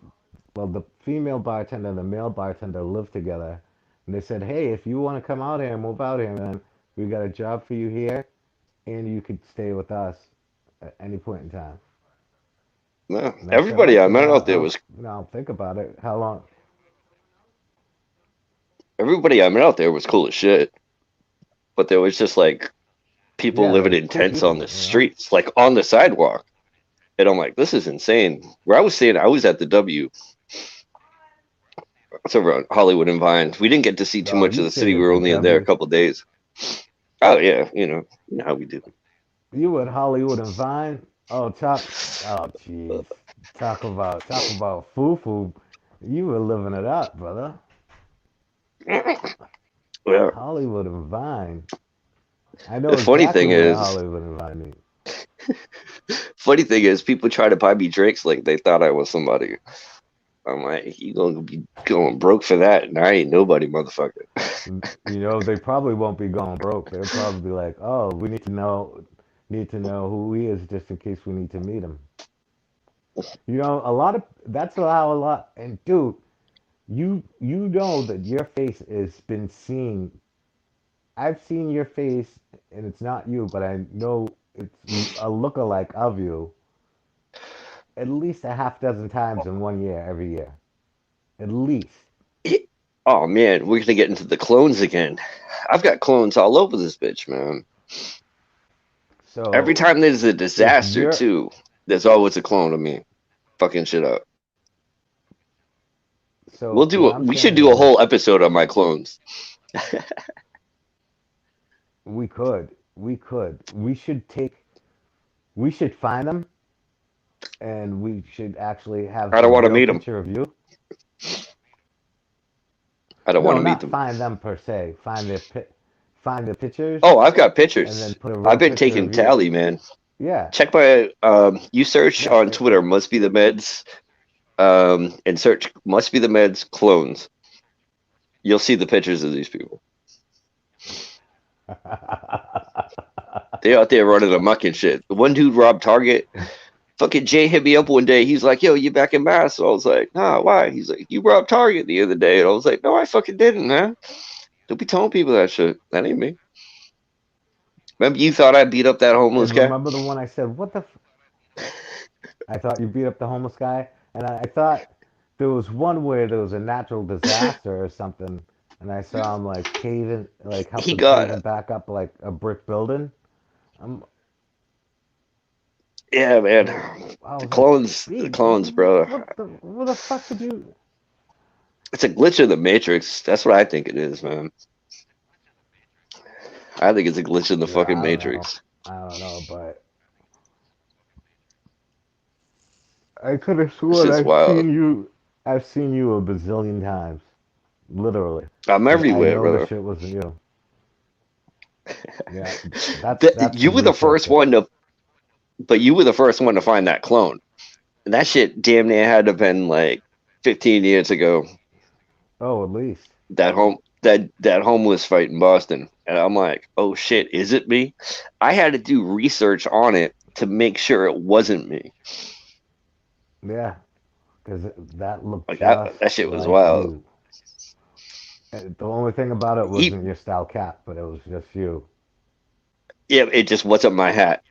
[SPEAKER 2] well, the female bartender and the male bartender lived together, and they said, "Hey, if you want to come out here and move out here, man, we got a job for you here, and you could stay with us at any point in time."
[SPEAKER 1] No,
[SPEAKER 2] And I said,
[SPEAKER 1] everybody I
[SPEAKER 2] "Okay,
[SPEAKER 1] met out there was
[SPEAKER 2] I'll think about it. How long?"
[SPEAKER 1] everybody I met out there was cool as shit. But there was just like people
[SPEAKER 2] Yeah, they
[SPEAKER 1] living
[SPEAKER 2] were
[SPEAKER 1] in
[SPEAKER 2] cool
[SPEAKER 1] tents on
[SPEAKER 2] people,
[SPEAKER 1] the streets, like on the sidewalk. And I'm like, this is insane. Where I was staying, I was at the W. It's over on Hollywood and Vine. We didn't get to see too
[SPEAKER 2] Oh,
[SPEAKER 1] much of
[SPEAKER 2] you
[SPEAKER 1] the
[SPEAKER 2] stayed
[SPEAKER 1] city. We
[SPEAKER 2] at
[SPEAKER 1] were
[SPEAKER 2] the
[SPEAKER 1] only in there a
[SPEAKER 2] W.
[SPEAKER 1] couple of days. Oh yeah, you know how we do.
[SPEAKER 2] You at Hollywood and Vine? Oh, Oh, jeez. Talk about foo. You were living it up, brother.
[SPEAKER 1] Well,
[SPEAKER 2] Hollywood and Vine. I know
[SPEAKER 1] the
[SPEAKER 2] exactly what Hollywood and Vine means.
[SPEAKER 1] funny thing is, people try to buy me drinks like they thought I was somebody. I'm like, you gonna be going broke for that, and I ain't nobody, motherfucker.
[SPEAKER 2] They probably won't be going broke. They'll probably be like, "Oh, we need to know who he is just in case we need to meet him." A lot of that's how a lot. And dude, you know that your face has been seen. I've seen your face, and it's not you, but I know it's a lookalike of you at least a half dozen times in 1 year, every year, at least.
[SPEAKER 1] Oh man, we're gonna get into the clones again. I've got clones all over this bitch, man. Every
[SPEAKER 2] So
[SPEAKER 1] time there's a
[SPEAKER 2] if
[SPEAKER 1] disaster,
[SPEAKER 2] you're
[SPEAKER 1] too, there's always a clone of me fucking shit up.
[SPEAKER 2] so what I'm
[SPEAKER 1] We should
[SPEAKER 2] saying
[SPEAKER 1] do a
[SPEAKER 2] is
[SPEAKER 1] whole episode on my clones.
[SPEAKER 2] we should find them, and we should actually have
[SPEAKER 1] I
[SPEAKER 2] a
[SPEAKER 1] don't want to
[SPEAKER 2] real
[SPEAKER 1] meet them.
[SPEAKER 2] picture of you.
[SPEAKER 1] I don't want
[SPEAKER 2] No,
[SPEAKER 1] to meet
[SPEAKER 2] not
[SPEAKER 1] them.
[SPEAKER 2] find them per se. Find the pictures,
[SPEAKER 1] Oh, I've got
[SPEAKER 2] and then
[SPEAKER 1] pictures.
[SPEAKER 2] put a real
[SPEAKER 1] I've been
[SPEAKER 2] picture
[SPEAKER 1] taking
[SPEAKER 2] of you.
[SPEAKER 1] tally, man.
[SPEAKER 2] Yeah,
[SPEAKER 1] Check my you search
[SPEAKER 2] yeah.
[SPEAKER 1] on Twitter must be the meds and search must be the meds clones. You'll see the pictures of these people. They out there running amok and shit. The one dude robbed Target. Fucking Jay hit me up one day. He's like, "Yo, you back in Mass?" So I was like, "Nah, why?" He's like, "You robbed Target the other day." And I was like, "No, I fucking didn't, man. Don't be telling people that shit. That ain't me." Remember you thought I beat up that homeless
[SPEAKER 2] And
[SPEAKER 1] guy?
[SPEAKER 2] remember the one I said, "What the?" I thought you beat up the homeless guy, and I thought there was one where there was a natural disaster or something, and I saw him like caving, like
[SPEAKER 1] He
[SPEAKER 2] helping caving
[SPEAKER 1] got
[SPEAKER 2] back up like a brick building. I'm,
[SPEAKER 1] yeah, man.
[SPEAKER 2] I
[SPEAKER 1] The
[SPEAKER 2] was like,
[SPEAKER 1] clones, the
[SPEAKER 2] "Speed,
[SPEAKER 1] clones, bro.
[SPEAKER 2] what the fuck did you?"
[SPEAKER 1] It's a glitch in the Matrix. That's what I think it is, man. I think it's a glitch in the
[SPEAKER 2] Yeah,
[SPEAKER 1] fucking Matrix.
[SPEAKER 2] I don't know, but I could have
[SPEAKER 1] It's
[SPEAKER 2] sworn
[SPEAKER 1] just wild.
[SPEAKER 2] I've seen you a bazillion times, literally.
[SPEAKER 1] I'm
[SPEAKER 2] But I
[SPEAKER 1] everywhere,
[SPEAKER 2] know the
[SPEAKER 1] brother.
[SPEAKER 2] shit wasn't you. Yeah, that's
[SPEAKER 1] You
[SPEAKER 2] some
[SPEAKER 1] were the
[SPEAKER 2] research
[SPEAKER 1] first
[SPEAKER 2] there.
[SPEAKER 1] one to, but you were the first one to find that clone. And that shit damn near had to have been like 15 years ago.
[SPEAKER 2] Oh, at least.
[SPEAKER 1] That homeless fight in Boston. And I'm like, oh shit, is it me? I had to do research on it to make sure it wasn't me.
[SPEAKER 2] Yeah, because that looked
[SPEAKER 1] Like
[SPEAKER 2] just
[SPEAKER 1] that shit was
[SPEAKER 2] like
[SPEAKER 1] wild.
[SPEAKER 2] you. The only thing about it
[SPEAKER 1] He,
[SPEAKER 2] wasn't your style cap, but it was just you.
[SPEAKER 1] yeah, it just wasn't my hat.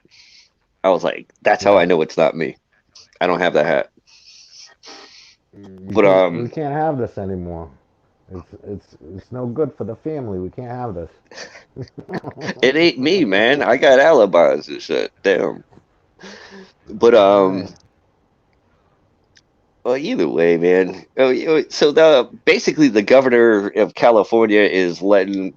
[SPEAKER 1] I was like, that's how I
[SPEAKER 2] Yeah,
[SPEAKER 1] know it's not me. I don't have that hat.
[SPEAKER 2] you
[SPEAKER 1] But
[SPEAKER 2] can't. We can't have this anymore. It's no good for the family. We can't have this.
[SPEAKER 1] It ain't me, man. I got alibis and shit. Damn. But
[SPEAKER 2] All right.
[SPEAKER 1] well, either way, man. So the basically the governor of California is letting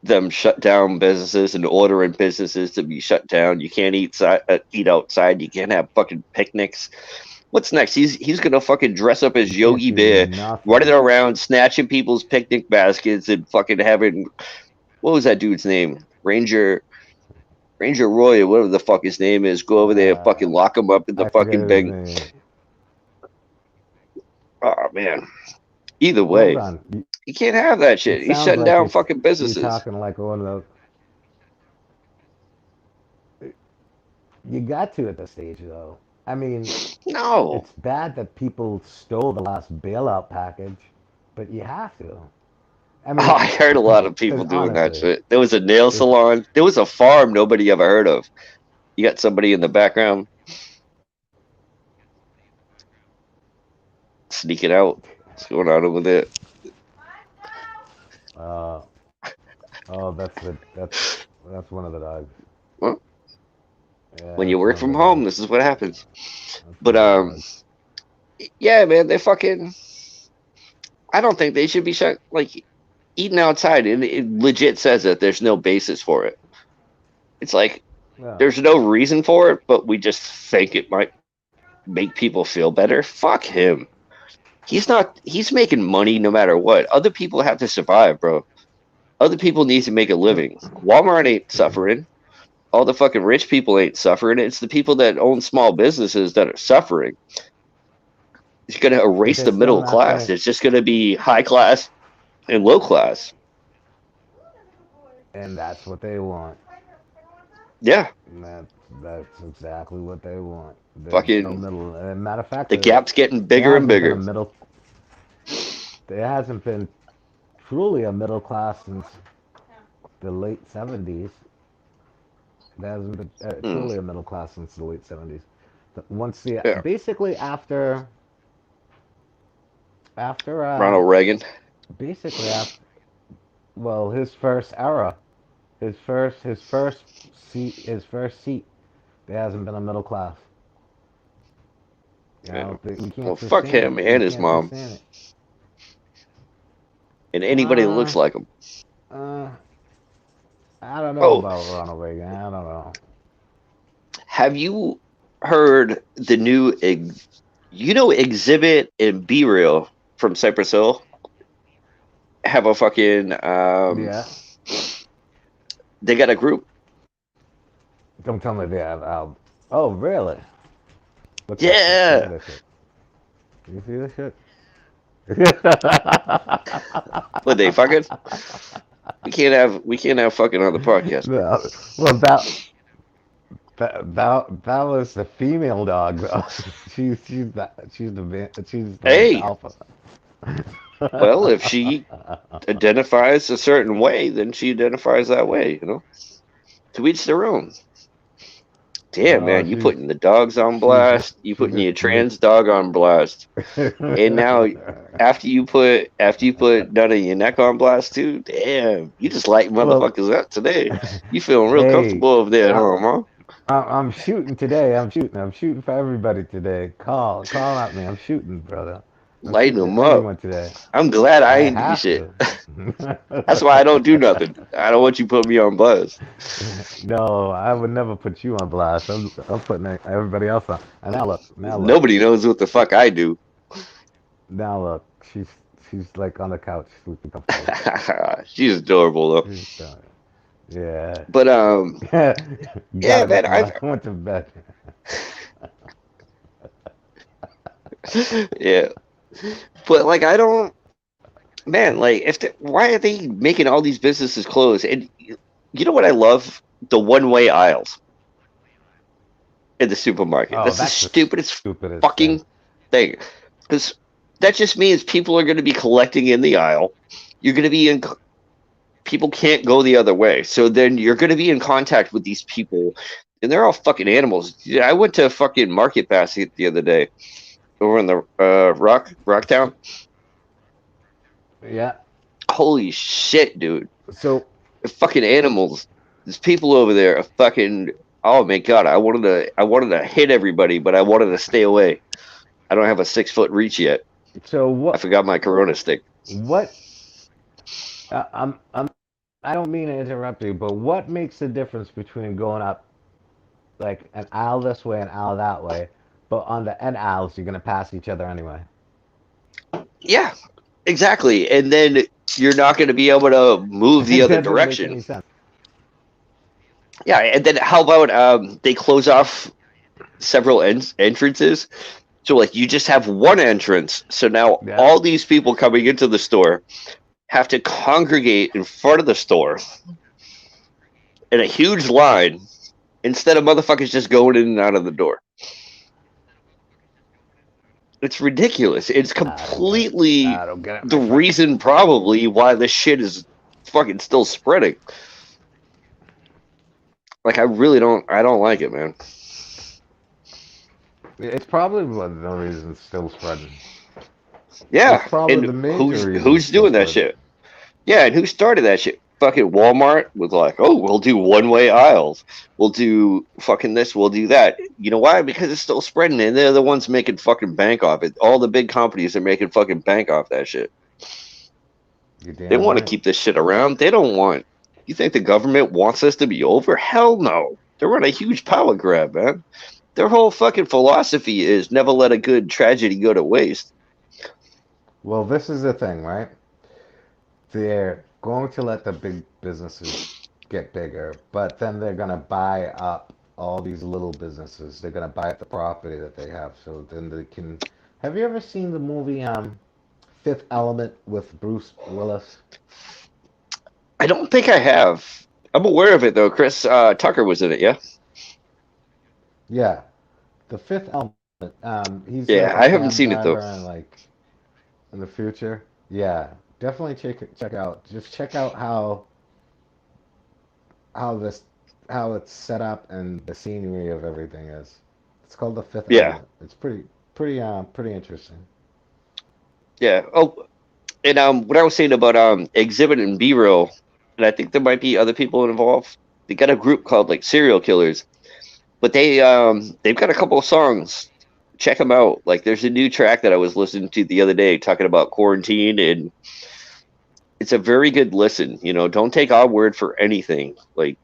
[SPEAKER 1] them shut down businesses and ordering businesses to be shut down. You can't eat outside. You can't have fucking picnics. What's next? He's gonna fucking dress up as
[SPEAKER 2] You can't
[SPEAKER 1] Yogi
[SPEAKER 2] do
[SPEAKER 1] Bear, running
[SPEAKER 2] nothing.
[SPEAKER 1] around snatching people's picnic baskets and fucking having what was that dude's name? Ranger Roy or whatever the fuck his name is. Go over there and fucking lock him up in the
[SPEAKER 2] I forget
[SPEAKER 1] fucking
[SPEAKER 2] his
[SPEAKER 1] thing.
[SPEAKER 2] name.
[SPEAKER 1] Oh man. Either
[SPEAKER 2] Hold
[SPEAKER 1] way,
[SPEAKER 2] on.
[SPEAKER 1] you can't have that
[SPEAKER 2] It
[SPEAKER 1] shit. He's
[SPEAKER 2] sounds
[SPEAKER 1] shutting
[SPEAKER 2] like
[SPEAKER 1] down fucking
[SPEAKER 2] you're
[SPEAKER 1] businesses.
[SPEAKER 2] talking like one of those. You got to at this stage, though. I mean,
[SPEAKER 1] No.
[SPEAKER 2] it's bad that people stole the last bailout package, but you have to. I
[SPEAKER 1] Oh,
[SPEAKER 2] mean,
[SPEAKER 1] I heard a lot of
[SPEAKER 2] because
[SPEAKER 1] people doing that
[SPEAKER 2] honestly,
[SPEAKER 1] shit. There was a nail
[SPEAKER 2] if
[SPEAKER 1] salon. There was a farm nobody ever heard of. You got somebody in the background sneaking out. What's going on over there?
[SPEAKER 2] uh, oh, that's one of the dogs.
[SPEAKER 1] Well,
[SPEAKER 2] Yeah,
[SPEAKER 1] when you
[SPEAKER 2] that's
[SPEAKER 1] work
[SPEAKER 2] one of
[SPEAKER 1] from
[SPEAKER 2] the
[SPEAKER 1] home,
[SPEAKER 2] dogs.
[SPEAKER 1] this is what happens.
[SPEAKER 2] That's
[SPEAKER 1] But
[SPEAKER 2] one of the dogs.
[SPEAKER 1] yeah, man, they fucking. I don't think they should be shut. Like eating outside, and it legit says that there's no basis for it. It's like
[SPEAKER 2] Yeah.
[SPEAKER 1] there's no reason for it, but we just think it might make people feel better. Fuck him. He's not. He's making money no matter what. Other people have to survive, bro. Other people need to make a
[SPEAKER 2] Yep.
[SPEAKER 1] living. Walmart ain't suffering. All the fucking rich people ain't suffering. It's the people that own small businesses that are suffering. It's going to
[SPEAKER 2] But
[SPEAKER 1] erase
[SPEAKER 2] they're
[SPEAKER 1] the
[SPEAKER 2] still
[SPEAKER 1] middle
[SPEAKER 2] not
[SPEAKER 1] class.
[SPEAKER 2] gonna,
[SPEAKER 1] It's just going to be high class and low class.
[SPEAKER 2] and that's what they want.
[SPEAKER 1] Yeah,
[SPEAKER 2] And that's exactly what they want. There's no
[SPEAKER 1] fucking
[SPEAKER 2] middle. Matter of fact,
[SPEAKER 1] the gap's getting bigger
[SPEAKER 2] there
[SPEAKER 1] and
[SPEAKER 2] hasn't been a
[SPEAKER 1] bigger.
[SPEAKER 2] middle. There hasn't been truly a middle class since the late '70s. There hasn't been
[SPEAKER 1] Hmm.
[SPEAKER 2] truly a middle class since the late '70s. Once the
[SPEAKER 1] Yeah,
[SPEAKER 2] basically after
[SPEAKER 1] Ronald Reagan.
[SPEAKER 2] basically after well his first era, his first seat, there hasn't been a middle class. You
[SPEAKER 1] Yeah.
[SPEAKER 2] know, we
[SPEAKER 1] Well,
[SPEAKER 2] can't
[SPEAKER 1] fuck
[SPEAKER 2] sustain it.
[SPEAKER 1] him
[SPEAKER 2] We
[SPEAKER 1] and his
[SPEAKER 2] can't
[SPEAKER 1] mom
[SPEAKER 2] sustain it.
[SPEAKER 1] and anybody that
[SPEAKER 2] Uh,
[SPEAKER 1] looks like him.
[SPEAKER 2] uh, I don't know
[SPEAKER 1] Oh,
[SPEAKER 2] about Ronald Reagan. I don't know.
[SPEAKER 1] have you heard the new Exhibit and Be Real from Cypress Hill have a fucking
[SPEAKER 2] Yeah,
[SPEAKER 1] they got a group.
[SPEAKER 2] don't tell me they have album. Oh, really? What's that shit? Send me
[SPEAKER 1] Yeah.
[SPEAKER 2] that shit. You see this shit?
[SPEAKER 1] What they fucking? We can't have fucking on the podcast.
[SPEAKER 2] No, well, that was the female dog though. She's the
[SPEAKER 1] Hey,
[SPEAKER 2] alpha.
[SPEAKER 1] well, if she identifies a certain way, then she identifies that way, you know? To each their own. Damn,
[SPEAKER 2] No,
[SPEAKER 1] man, you putting the dogs on
[SPEAKER 2] she's just
[SPEAKER 1] blast. You
[SPEAKER 2] she's
[SPEAKER 1] putting
[SPEAKER 2] just
[SPEAKER 1] your
[SPEAKER 2] make.
[SPEAKER 1] trans dog on blast. And now after you put none of your neck on blast too, damn, you just lighting
[SPEAKER 2] Well,
[SPEAKER 1] motherfuckers up today. You feeling real
[SPEAKER 2] hey,
[SPEAKER 1] comfortable over there at
[SPEAKER 2] I,
[SPEAKER 1] home, huh?
[SPEAKER 2] I'm shooting today. I'm shooting for everybody today. Call at me. I'm shooting, brother. I'm
[SPEAKER 1] Lighting
[SPEAKER 2] shooting at
[SPEAKER 1] them up.
[SPEAKER 2] everyone today.
[SPEAKER 1] I'm glad I
[SPEAKER 2] I
[SPEAKER 1] ain't do
[SPEAKER 2] have
[SPEAKER 1] shit.
[SPEAKER 2] to.
[SPEAKER 1] That's why I don't do nothing. I don't want you putting me on blast.
[SPEAKER 2] No, I would never put you on blast. I'm putting everybody else on. And now look,
[SPEAKER 1] Nobody knows what the fuck I do.
[SPEAKER 2] now look. She's like on the couch, sleeping comfortably.
[SPEAKER 1] She's adorable though.
[SPEAKER 2] She's yeah.
[SPEAKER 1] But
[SPEAKER 2] Got
[SPEAKER 1] yeah,
[SPEAKER 2] it.
[SPEAKER 1] man,
[SPEAKER 2] I went to bed.
[SPEAKER 1] yeah. But like I don't, man, like why are they making all these businesses close? And you know what I love? The one-way aisles in the supermarket.
[SPEAKER 2] Oh,
[SPEAKER 1] That's the
[SPEAKER 2] that's the
[SPEAKER 1] stupidest
[SPEAKER 2] stupidest thing.
[SPEAKER 1] fucking thing. Because that just means people are going to be collecting in the aisle. You're going to be in. People can't go the other way. So then you're going to be in contact with these people, and they're all fucking animals. Yeah, I went to fucking Market Basket the other day over in the Rocktown,
[SPEAKER 2] Yeah.
[SPEAKER 1] Holy shit, dude.
[SPEAKER 2] So
[SPEAKER 1] They're fucking animals. There's people over there are fucking. Oh my god, I wanted to hit everybody, but I wanted to stay away. I don't have a 6 foot reach yet.
[SPEAKER 2] so
[SPEAKER 1] I
[SPEAKER 2] what
[SPEAKER 1] forgot my Corona stick.
[SPEAKER 2] what I'm I don't mean to interrupt you, but what makes the difference between going up like an aisle this way and aisle that way, but on the end aisles you're gonna pass each other anyway?
[SPEAKER 1] Yeah, exactly. And then you're not going to be able to move the
[SPEAKER 2] It
[SPEAKER 1] other
[SPEAKER 2] doesn't make
[SPEAKER 1] direction.
[SPEAKER 2] any sense.
[SPEAKER 1] Yeah, and then how about they close off several entrances? So like you just have one entrance. So now
[SPEAKER 2] Yeah.
[SPEAKER 1] all these people coming into the store have to congregate in front of the store in a huge line instead of motherfuckers just going in and out of the door. It's ridiculous. It's
[SPEAKER 2] I don't get it.
[SPEAKER 1] completely
[SPEAKER 2] I don't get it,
[SPEAKER 1] the
[SPEAKER 2] my friend.
[SPEAKER 1] reason probably why this shit is fucking still spreading. Like I don't like it, man.
[SPEAKER 2] It's probably one of the reasons still spreading. It's
[SPEAKER 1] Yeah,
[SPEAKER 2] probably
[SPEAKER 1] and
[SPEAKER 2] the major reason
[SPEAKER 1] who's
[SPEAKER 2] still
[SPEAKER 1] doing that
[SPEAKER 2] spreading.
[SPEAKER 1] shit? Yeah, and who started that shit? Fucking Walmart was like, oh, we'll do one way aisles. We'll do fucking this. We'll do that. You know why? Because it's still spreading, and they're the ones making fucking bank off it. All the big companies are making fucking bank off that shit.
[SPEAKER 2] You're
[SPEAKER 1] They
[SPEAKER 2] damn
[SPEAKER 1] want to
[SPEAKER 2] right.
[SPEAKER 1] keep this shit around. They don't want. You think the government wants this to be over? Hell no. They're on a huge power grab, man. Their whole fucking philosophy is never let a good tragedy go to waste.
[SPEAKER 2] Well, this is the thing, right? They're going to let the big businesses get bigger, but then they're going to buy up all these little businesses. They're going to buy up the property that they have so then they can. Have you ever seen the movie Fifth Element with Bruce Willis?
[SPEAKER 1] I don't think I have. I'm aware of it though. Chris Tucker was in it. Yeah.
[SPEAKER 2] Yeah, the Fifth Element. He's
[SPEAKER 1] Yeah,
[SPEAKER 2] like a
[SPEAKER 1] I haven't
[SPEAKER 2] cab
[SPEAKER 1] seen it though.
[SPEAKER 2] driver and like in the future. Yeah, definitely check out. Just check out how this how it's set up and the scenery of everything is. It's called the Fifth
[SPEAKER 1] Yeah,
[SPEAKER 2] Element. It's pretty interesting.
[SPEAKER 1] yeah. Oh, and what I was saying about Exhibit and B roll, and I think there might be other people involved. They got a group called like Serial Killers, but they've got a couple of songs. Check them out. Like there's a new track that I was listening to the other day talking about quarantine, and it's a very good listen. You know, don't take our word for anything. Like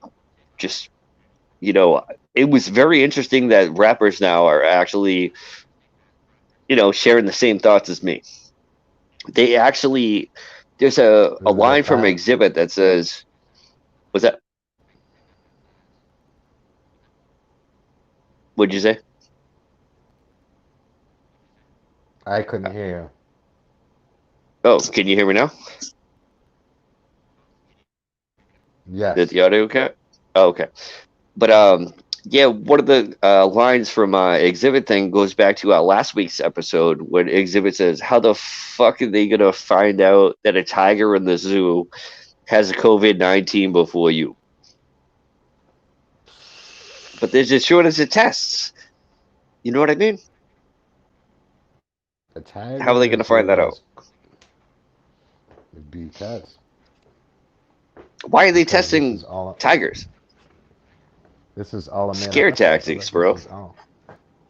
[SPEAKER 1] just it was very interesting that rappers now are actually sharing the same thoughts as me. They actually there's a
[SPEAKER 2] Is it
[SPEAKER 1] line from
[SPEAKER 2] fact?
[SPEAKER 1] Exhibit that says, "Was that? What'd you say?"
[SPEAKER 2] I couldn't hear
[SPEAKER 1] Oh, can you hear me now?
[SPEAKER 2] you.
[SPEAKER 1] Did
[SPEAKER 2] Yes.
[SPEAKER 1] the audio cut? Oh, okay. But yeah, one of the lines from Exhibit thing goes back to last week's episode when Exhibit says, "How the fuck are they gonna find out that a tiger in the zoo has a COVID-19 before you?" But there's a shortage of tests. You know what I mean?
[SPEAKER 2] A
[SPEAKER 1] How
[SPEAKER 2] tiger
[SPEAKER 1] are they
[SPEAKER 2] in the
[SPEAKER 1] gonna find
[SPEAKER 2] zoo
[SPEAKER 1] that out?
[SPEAKER 2] has because
[SPEAKER 1] Why are they
[SPEAKER 2] because
[SPEAKER 1] testing tigers?
[SPEAKER 2] this is all a
[SPEAKER 1] Scare
[SPEAKER 2] manifesto, brother.
[SPEAKER 1] tactics,
[SPEAKER 2] This
[SPEAKER 1] bro.
[SPEAKER 2] is all.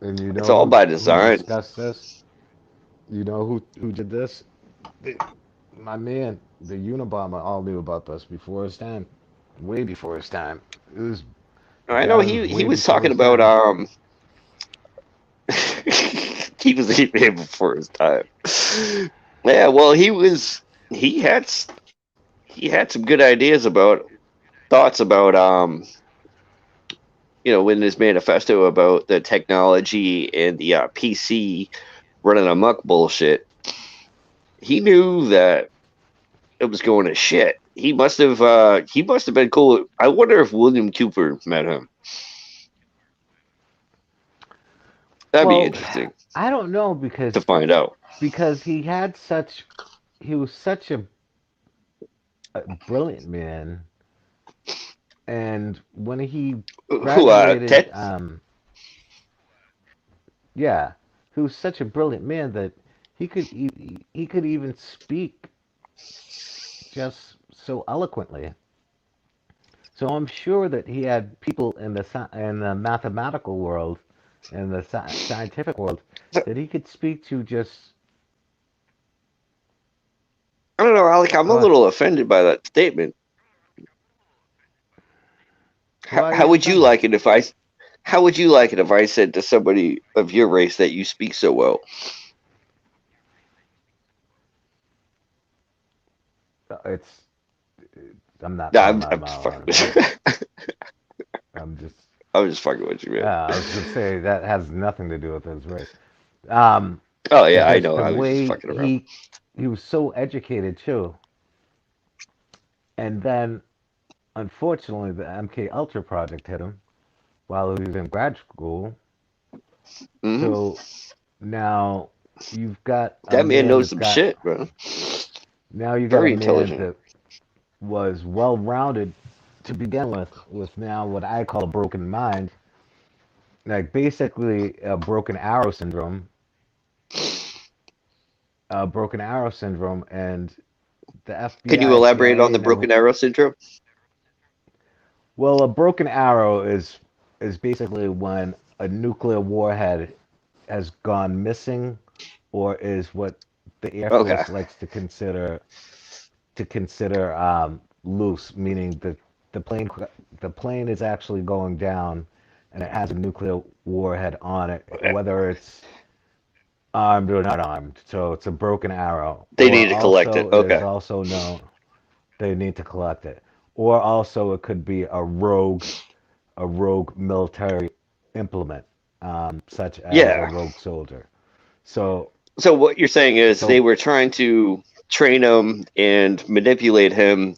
[SPEAKER 2] And you
[SPEAKER 1] It's
[SPEAKER 2] know
[SPEAKER 1] all by
[SPEAKER 2] who
[SPEAKER 1] design.
[SPEAKER 2] discussed this? You know who did this? The, my man, the Unabomber, all knew about this before his time, way before his time. It was the
[SPEAKER 1] I know
[SPEAKER 2] guy was
[SPEAKER 1] he
[SPEAKER 2] way
[SPEAKER 1] was
[SPEAKER 2] before
[SPEAKER 1] talking
[SPEAKER 2] his
[SPEAKER 1] about
[SPEAKER 2] time.
[SPEAKER 1] he was even before his time. Yeah, well, he had he had some good ideas about thoughts about in his manifesto about the technology and the PC running amok bullshit. He knew that it was going to shit. He must have been cool. I wonder if William Cooper met him. That'd be
[SPEAKER 2] Well,
[SPEAKER 1] interesting
[SPEAKER 2] I don't know
[SPEAKER 1] to find out.
[SPEAKER 2] because he was such a brilliant man, and when he
[SPEAKER 1] Who
[SPEAKER 2] graduated,
[SPEAKER 1] Ted?
[SPEAKER 2] yeah, he was such a brilliant man that he could even speak just so eloquently. So I'm sure that he had people in the mathematical world, in the scientific world,
[SPEAKER 1] So,
[SPEAKER 2] that he could speak to just
[SPEAKER 1] I don't know, Alec. I'm a
[SPEAKER 2] uh,
[SPEAKER 1] little offended by that statement.
[SPEAKER 2] why are
[SPEAKER 1] How
[SPEAKER 2] you
[SPEAKER 1] would you
[SPEAKER 2] offended?
[SPEAKER 1] like it if I? How would you like it if I said to somebody of your race that you speak so well?
[SPEAKER 2] It's I'm not
[SPEAKER 1] No,
[SPEAKER 2] putting
[SPEAKER 1] I'm,
[SPEAKER 2] my
[SPEAKER 1] I'm just
[SPEAKER 2] mile
[SPEAKER 1] fucking.
[SPEAKER 2] on it, man. I'm just
[SPEAKER 1] I'm just fucking with you, man.
[SPEAKER 2] I was gonna say that has nothing to do with his race. Um,
[SPEAKER 1] Oh yeah, I
[SPEAKER 2] just
[SPEAKER 1] know.
[SPEAKER 2] the
[SPEAKER 1] I was just
[SPEAKER 2] way
[SPEAKER 1] fucking around.
[SPEAKER 2] he was so educated too, and then unfortunately the MK Ultra project hit him while he was in grad school.
[SPEAKER 1] Hmm.
[SPEAKER 2] So now you've got a
[SPEAKER 1] That man
[SPEAKER 2] man
[SPEAKER 1] knows
[SPEAKER 2] that's
[SPEAKER 1] some
[SPEAKER 2] got
[SPEAKER 1] shit, bro.
[SPEAKER 2] now you got a
[SPEAKER 1] Very
[SPEAKER 2] man
[SPEAKER 1] intelligent.
[SPEAKER 2] that was well rounded to begin with now what I call a broken mind, like basically a broken arrow syndrome, and the
[SPEAKER 1] Can you
[SPEAKER 2] FBI,
[SPEAKER 1] elaborate on
[SPEAKER 2] CIA
[SPEAKER 1] the
[SPEAKER 2] never.
[SPEAKER 1] broken arrow syndrome?
[SPEAKER 2] Well, a broken arrow is basically when a nuclear warhead has gone missing, or is what the Air
[SPEAKER 1] Okay.
[SPEAKER 2] Force likes to consider loose, meaning the plane the plane is actually going down, and it has a nuclear warhead on it, whether it's armed or not armed. So it's a broken arrow,
[SPEAKER 1] They
[SPEAKER 2] or
[SPEAKER 1] need to collect it.
[SPEAKER 2] also it is
[SPEAKER 1] Okay.
[SPEAKER 2] also known they need to collect it, or also it could be a rogue military implement, such as a
[SPEAKER 1] Yeah.
[SPEAKER 2] rogue soldier. So,
[SPEAKER 1] So what you're saying is they
[SPEAKER 2] so
[SPEAKER 1] were trying to train him and manipulate him,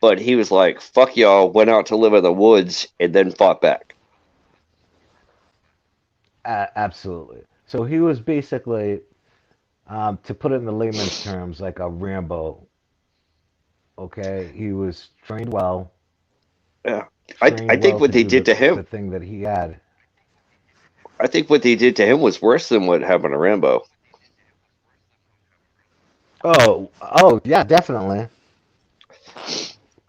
[SPEAKER 1] but he was like, "Fuck y'all," went out to live in the woods and then fought back.
[SPEAKER 2] absolutely. So he was basically, to put it in the layman's terms, like a Rambo. Okay, he was
[SPEAKER 1] Yeah. I
[SPEAKER 2] trained
[SPEAKER 1] think
[SPEAKER 2] well
[SPEAKER 1] what
[SPEAKER 2] to
[SPEAKER 1] they
[SPEAKER 2] do
[SPEAKER 1] did to
[SPEAKER 2] the
[SPEAKER 1] him,
[SPEAKER 2] thing that he had.
[SPEAKER 1] I think what they did to him was worse than what happened to Rambo.
[SPEAKER 2] Oh, yeah, definitely.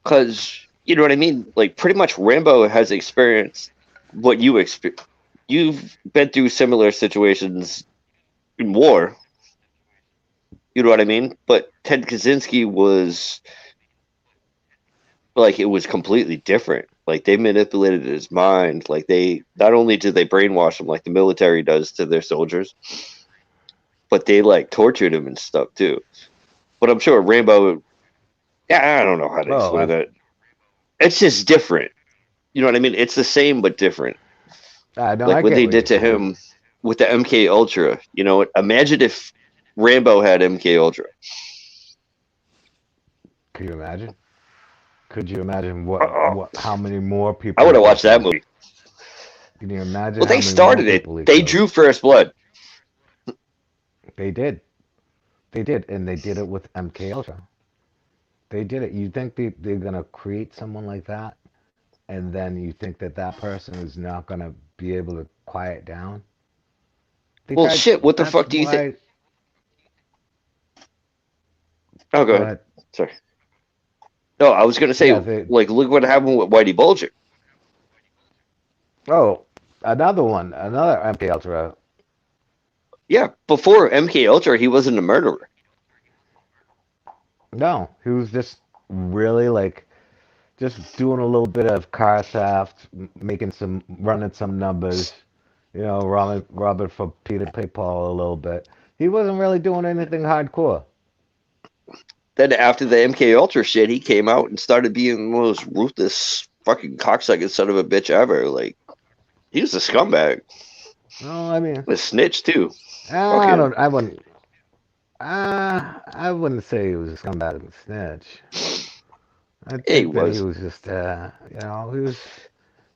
[SPEAKER 1] Because you know what I mean. Like pretty much, Rambo has experienced what you experience. You've been through similar situations in war. You know what I mean. But Ted Kaczynski was like it was completely different. Like they manipulated his mind. Like they not only did they brainwash him like the military does to their soldiers, but they like tortured him and stuff too. But I'm sure Rambo. Yeah, I don't know how to
[SPEAKER 2] Oh,
[SPEAKER 1] explain that. It's just different. You know what I mean? It's the same but different.
[SPEAKER 2] I know,
[SPEAKER 1] Like
[SPEAKER 2] I
[SPEAKER 1] what
[SPEAKER 2] get
[SPEAKER 1] they
[SPEAKER 2] what you're
[SPEAKER 1] did to
[SPEAKER 2] saying.
[SPEAKER 1] him with the MK Ultra. You know, imagine if Rambo had MK Ultra.
[SPEAKER 2] Could you imagine? Could you imagine
[SPEAKER 1] Uh-oh.
[SPEAKER 2] how many more
[SPEAKER 1] I
[SPEAKER 2] people
[SPEAKER 1] would
[SPEAKER 2] he
[SPEAKER 1] have
[SPEAKER 2] could
[SPEAKER 1] watched that
[SPEAKER 2] kill?
[SPEAKER 1] movie.
[SPEAKER 2] Can you imagine
[SPEAKER 1] Well,
[SPEAKER 2] how
[SPEAKER 1] they
[SPEAKER 2] many more
[SPEAKER 1] started it.
[SPEAKER 2] people he
[SPEAKER 1] They
[SPEAKER 2] killed?
[SPEAKER 1] drew first blood.
[SPEAKER 2] They did. They did, and they did it with MK Ultra. They did it. You think they're gonna create someone like that, and then you think that that person is not gonna be able to quiet down? They
[SPEAKER 1] Well,
[SPEAKER 2] tried.
[SPEAKER 1] shit. What the
[SPEAKER 2] That's
[SPEAKER 1] fuck do you think?
[SPEAKER 2] why.
[SPEAKER 1] Oh, go
[SPEAKER 2] Go
[SPEAKER 1] ahead.
[SPEAKER 2] ahead.
[SPEAKER 1] Sorry. No, I was gonna say,
[SPEAKER 2] Yeah. They.
[SPEAKER 1] like, look what happened with Whitey Bulger.
[SPEAKER 2] Oh, another one. Another MK Ultra.
[SPEAKER 1] Yeah, before MK Ultra, he wasn't a murderer.
[SPEAKER 2] No, he was just really like just doing a little bit of car theft, running some numbers, robbing for Peter PayPal a little bit. He wasn't really doing anything hardcore.
[SPEAKER 1] Then after the MK Ultra shit, he came out and started being the most ruthless fucking cocksucking son of a bitch ever. Like he was a scumbag,
[SPEAKER 2] No, I mean,
[SPEAKER 1] a snitch too. Fuck
[SPEAKER 2] I
[SPEAKER 1] him.
[SPEAKER 2] don't, I wouldn't say he was a scumbag and snitch. I
[SPEAKER 1] Yeah, he
[SPEAKER 2] think that he
[SPEAKER 1] was,
[SPEAKER 2] was just,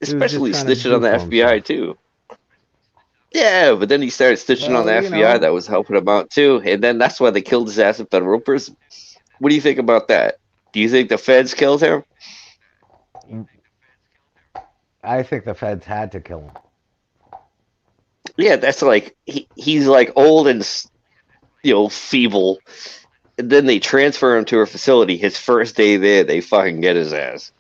[SPEAKER 2] he was just
[SPEAKER 1] especially
[SPEAKER 2] trying to
[SPEAKER 1] snitching on
[SPEAKER 2] do
[SPEAKER 1] the
[SPEAKER 2] for
[SPEAKER 1] FBI
[SPEAKER 2] himself.
[SPEAKER 1] too. Yeah, but then he started snitching on the
[SPEAKER 2] Well,
[SPEAKER 1] FBI that was helping him out too, and then that's why they killed his ass in federal prison. What do you think about that? Do you think the feds killed him?
[SPEAKER 2] I think the feds had to kill him.
[SPEAKER 1] Yeah, that's like he's like old and feeble, And then they transfer him to a facility. His first day there, they fucking get his ass.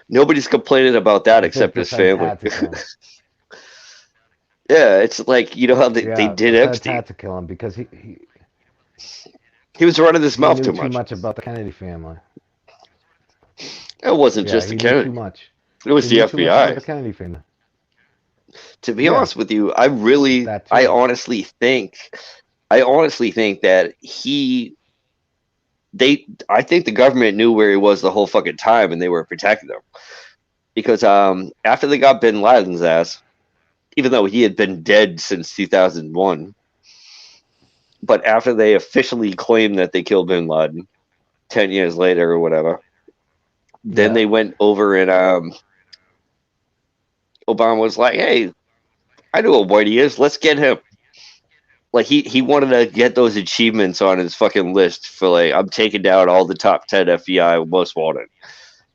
[SPEAKER 1] Nobody's complaining about that
[SPEAKER 2] I think
[SPEAKER 1] except
[SPEAKER 2] the
[SPEAKER 1] his
[SPEAKER 2] feds
[SPEAKER 1] family.
[SPEAKER 2] had to kill him.
[SPEAKER 1] Yeah, it's like, you know how they
[SPEAKER 2] Yeah,
[SPEAKER 1] did
[SPEAKER 2] the feds
[SPEAKER 1] Epstein.
[SPEAKER 2] had to kill him because
[SPEAKER 1] He was running his
[SPEAKER 2] he
[SPEAKER 1] mouth
[SPEAKER 2] knew
[SPEAKER 1] too
[SPEAKER 2] too
[SPEAKER 1] much.
[SPEAKER 2] much about the Kennedy family.
[SPEAKER 1] It wasn't
[SPEAKER 2] Yeah,
[SPEAKER 1] just the
[SPEAKER 2] he knew too
[SPEAKER 1] Kennedy.
[SPEAKER 2] much.
[SPEAKER 1] It was
[SPEAKER 2] He
[SPEAKER 1] the
[SPEAKER 2] knew too much about
[SPEAKER 1] FBI.
[SPEAKER 2] the Kennedy family.
[SPEAKER 1] To be
[SPEAKER 2] Yeah,
[SPEAKER 1] honest with you,
[SPEAKER 2] that
[SPEAKER 1] I
[SPEAKER 2] too.
[SPEAKER 1] honestly think that I think the government knew where he was the whole fucking time and they were protecting him. Because after they got Bin Laden's ass, even though he had been dead since 2001, but after they officially claimed that they killed Bin Laden 10 years later or whatever, then
[SPEAKER 2] Yeah.
[SPEAKER 1] they went over and Obama was like, "Hey, I know what Whitey is. Let's get him." Like he wanted to get those achievements on his fucking list for like I'm taking down all the top 10 FBI most wanted.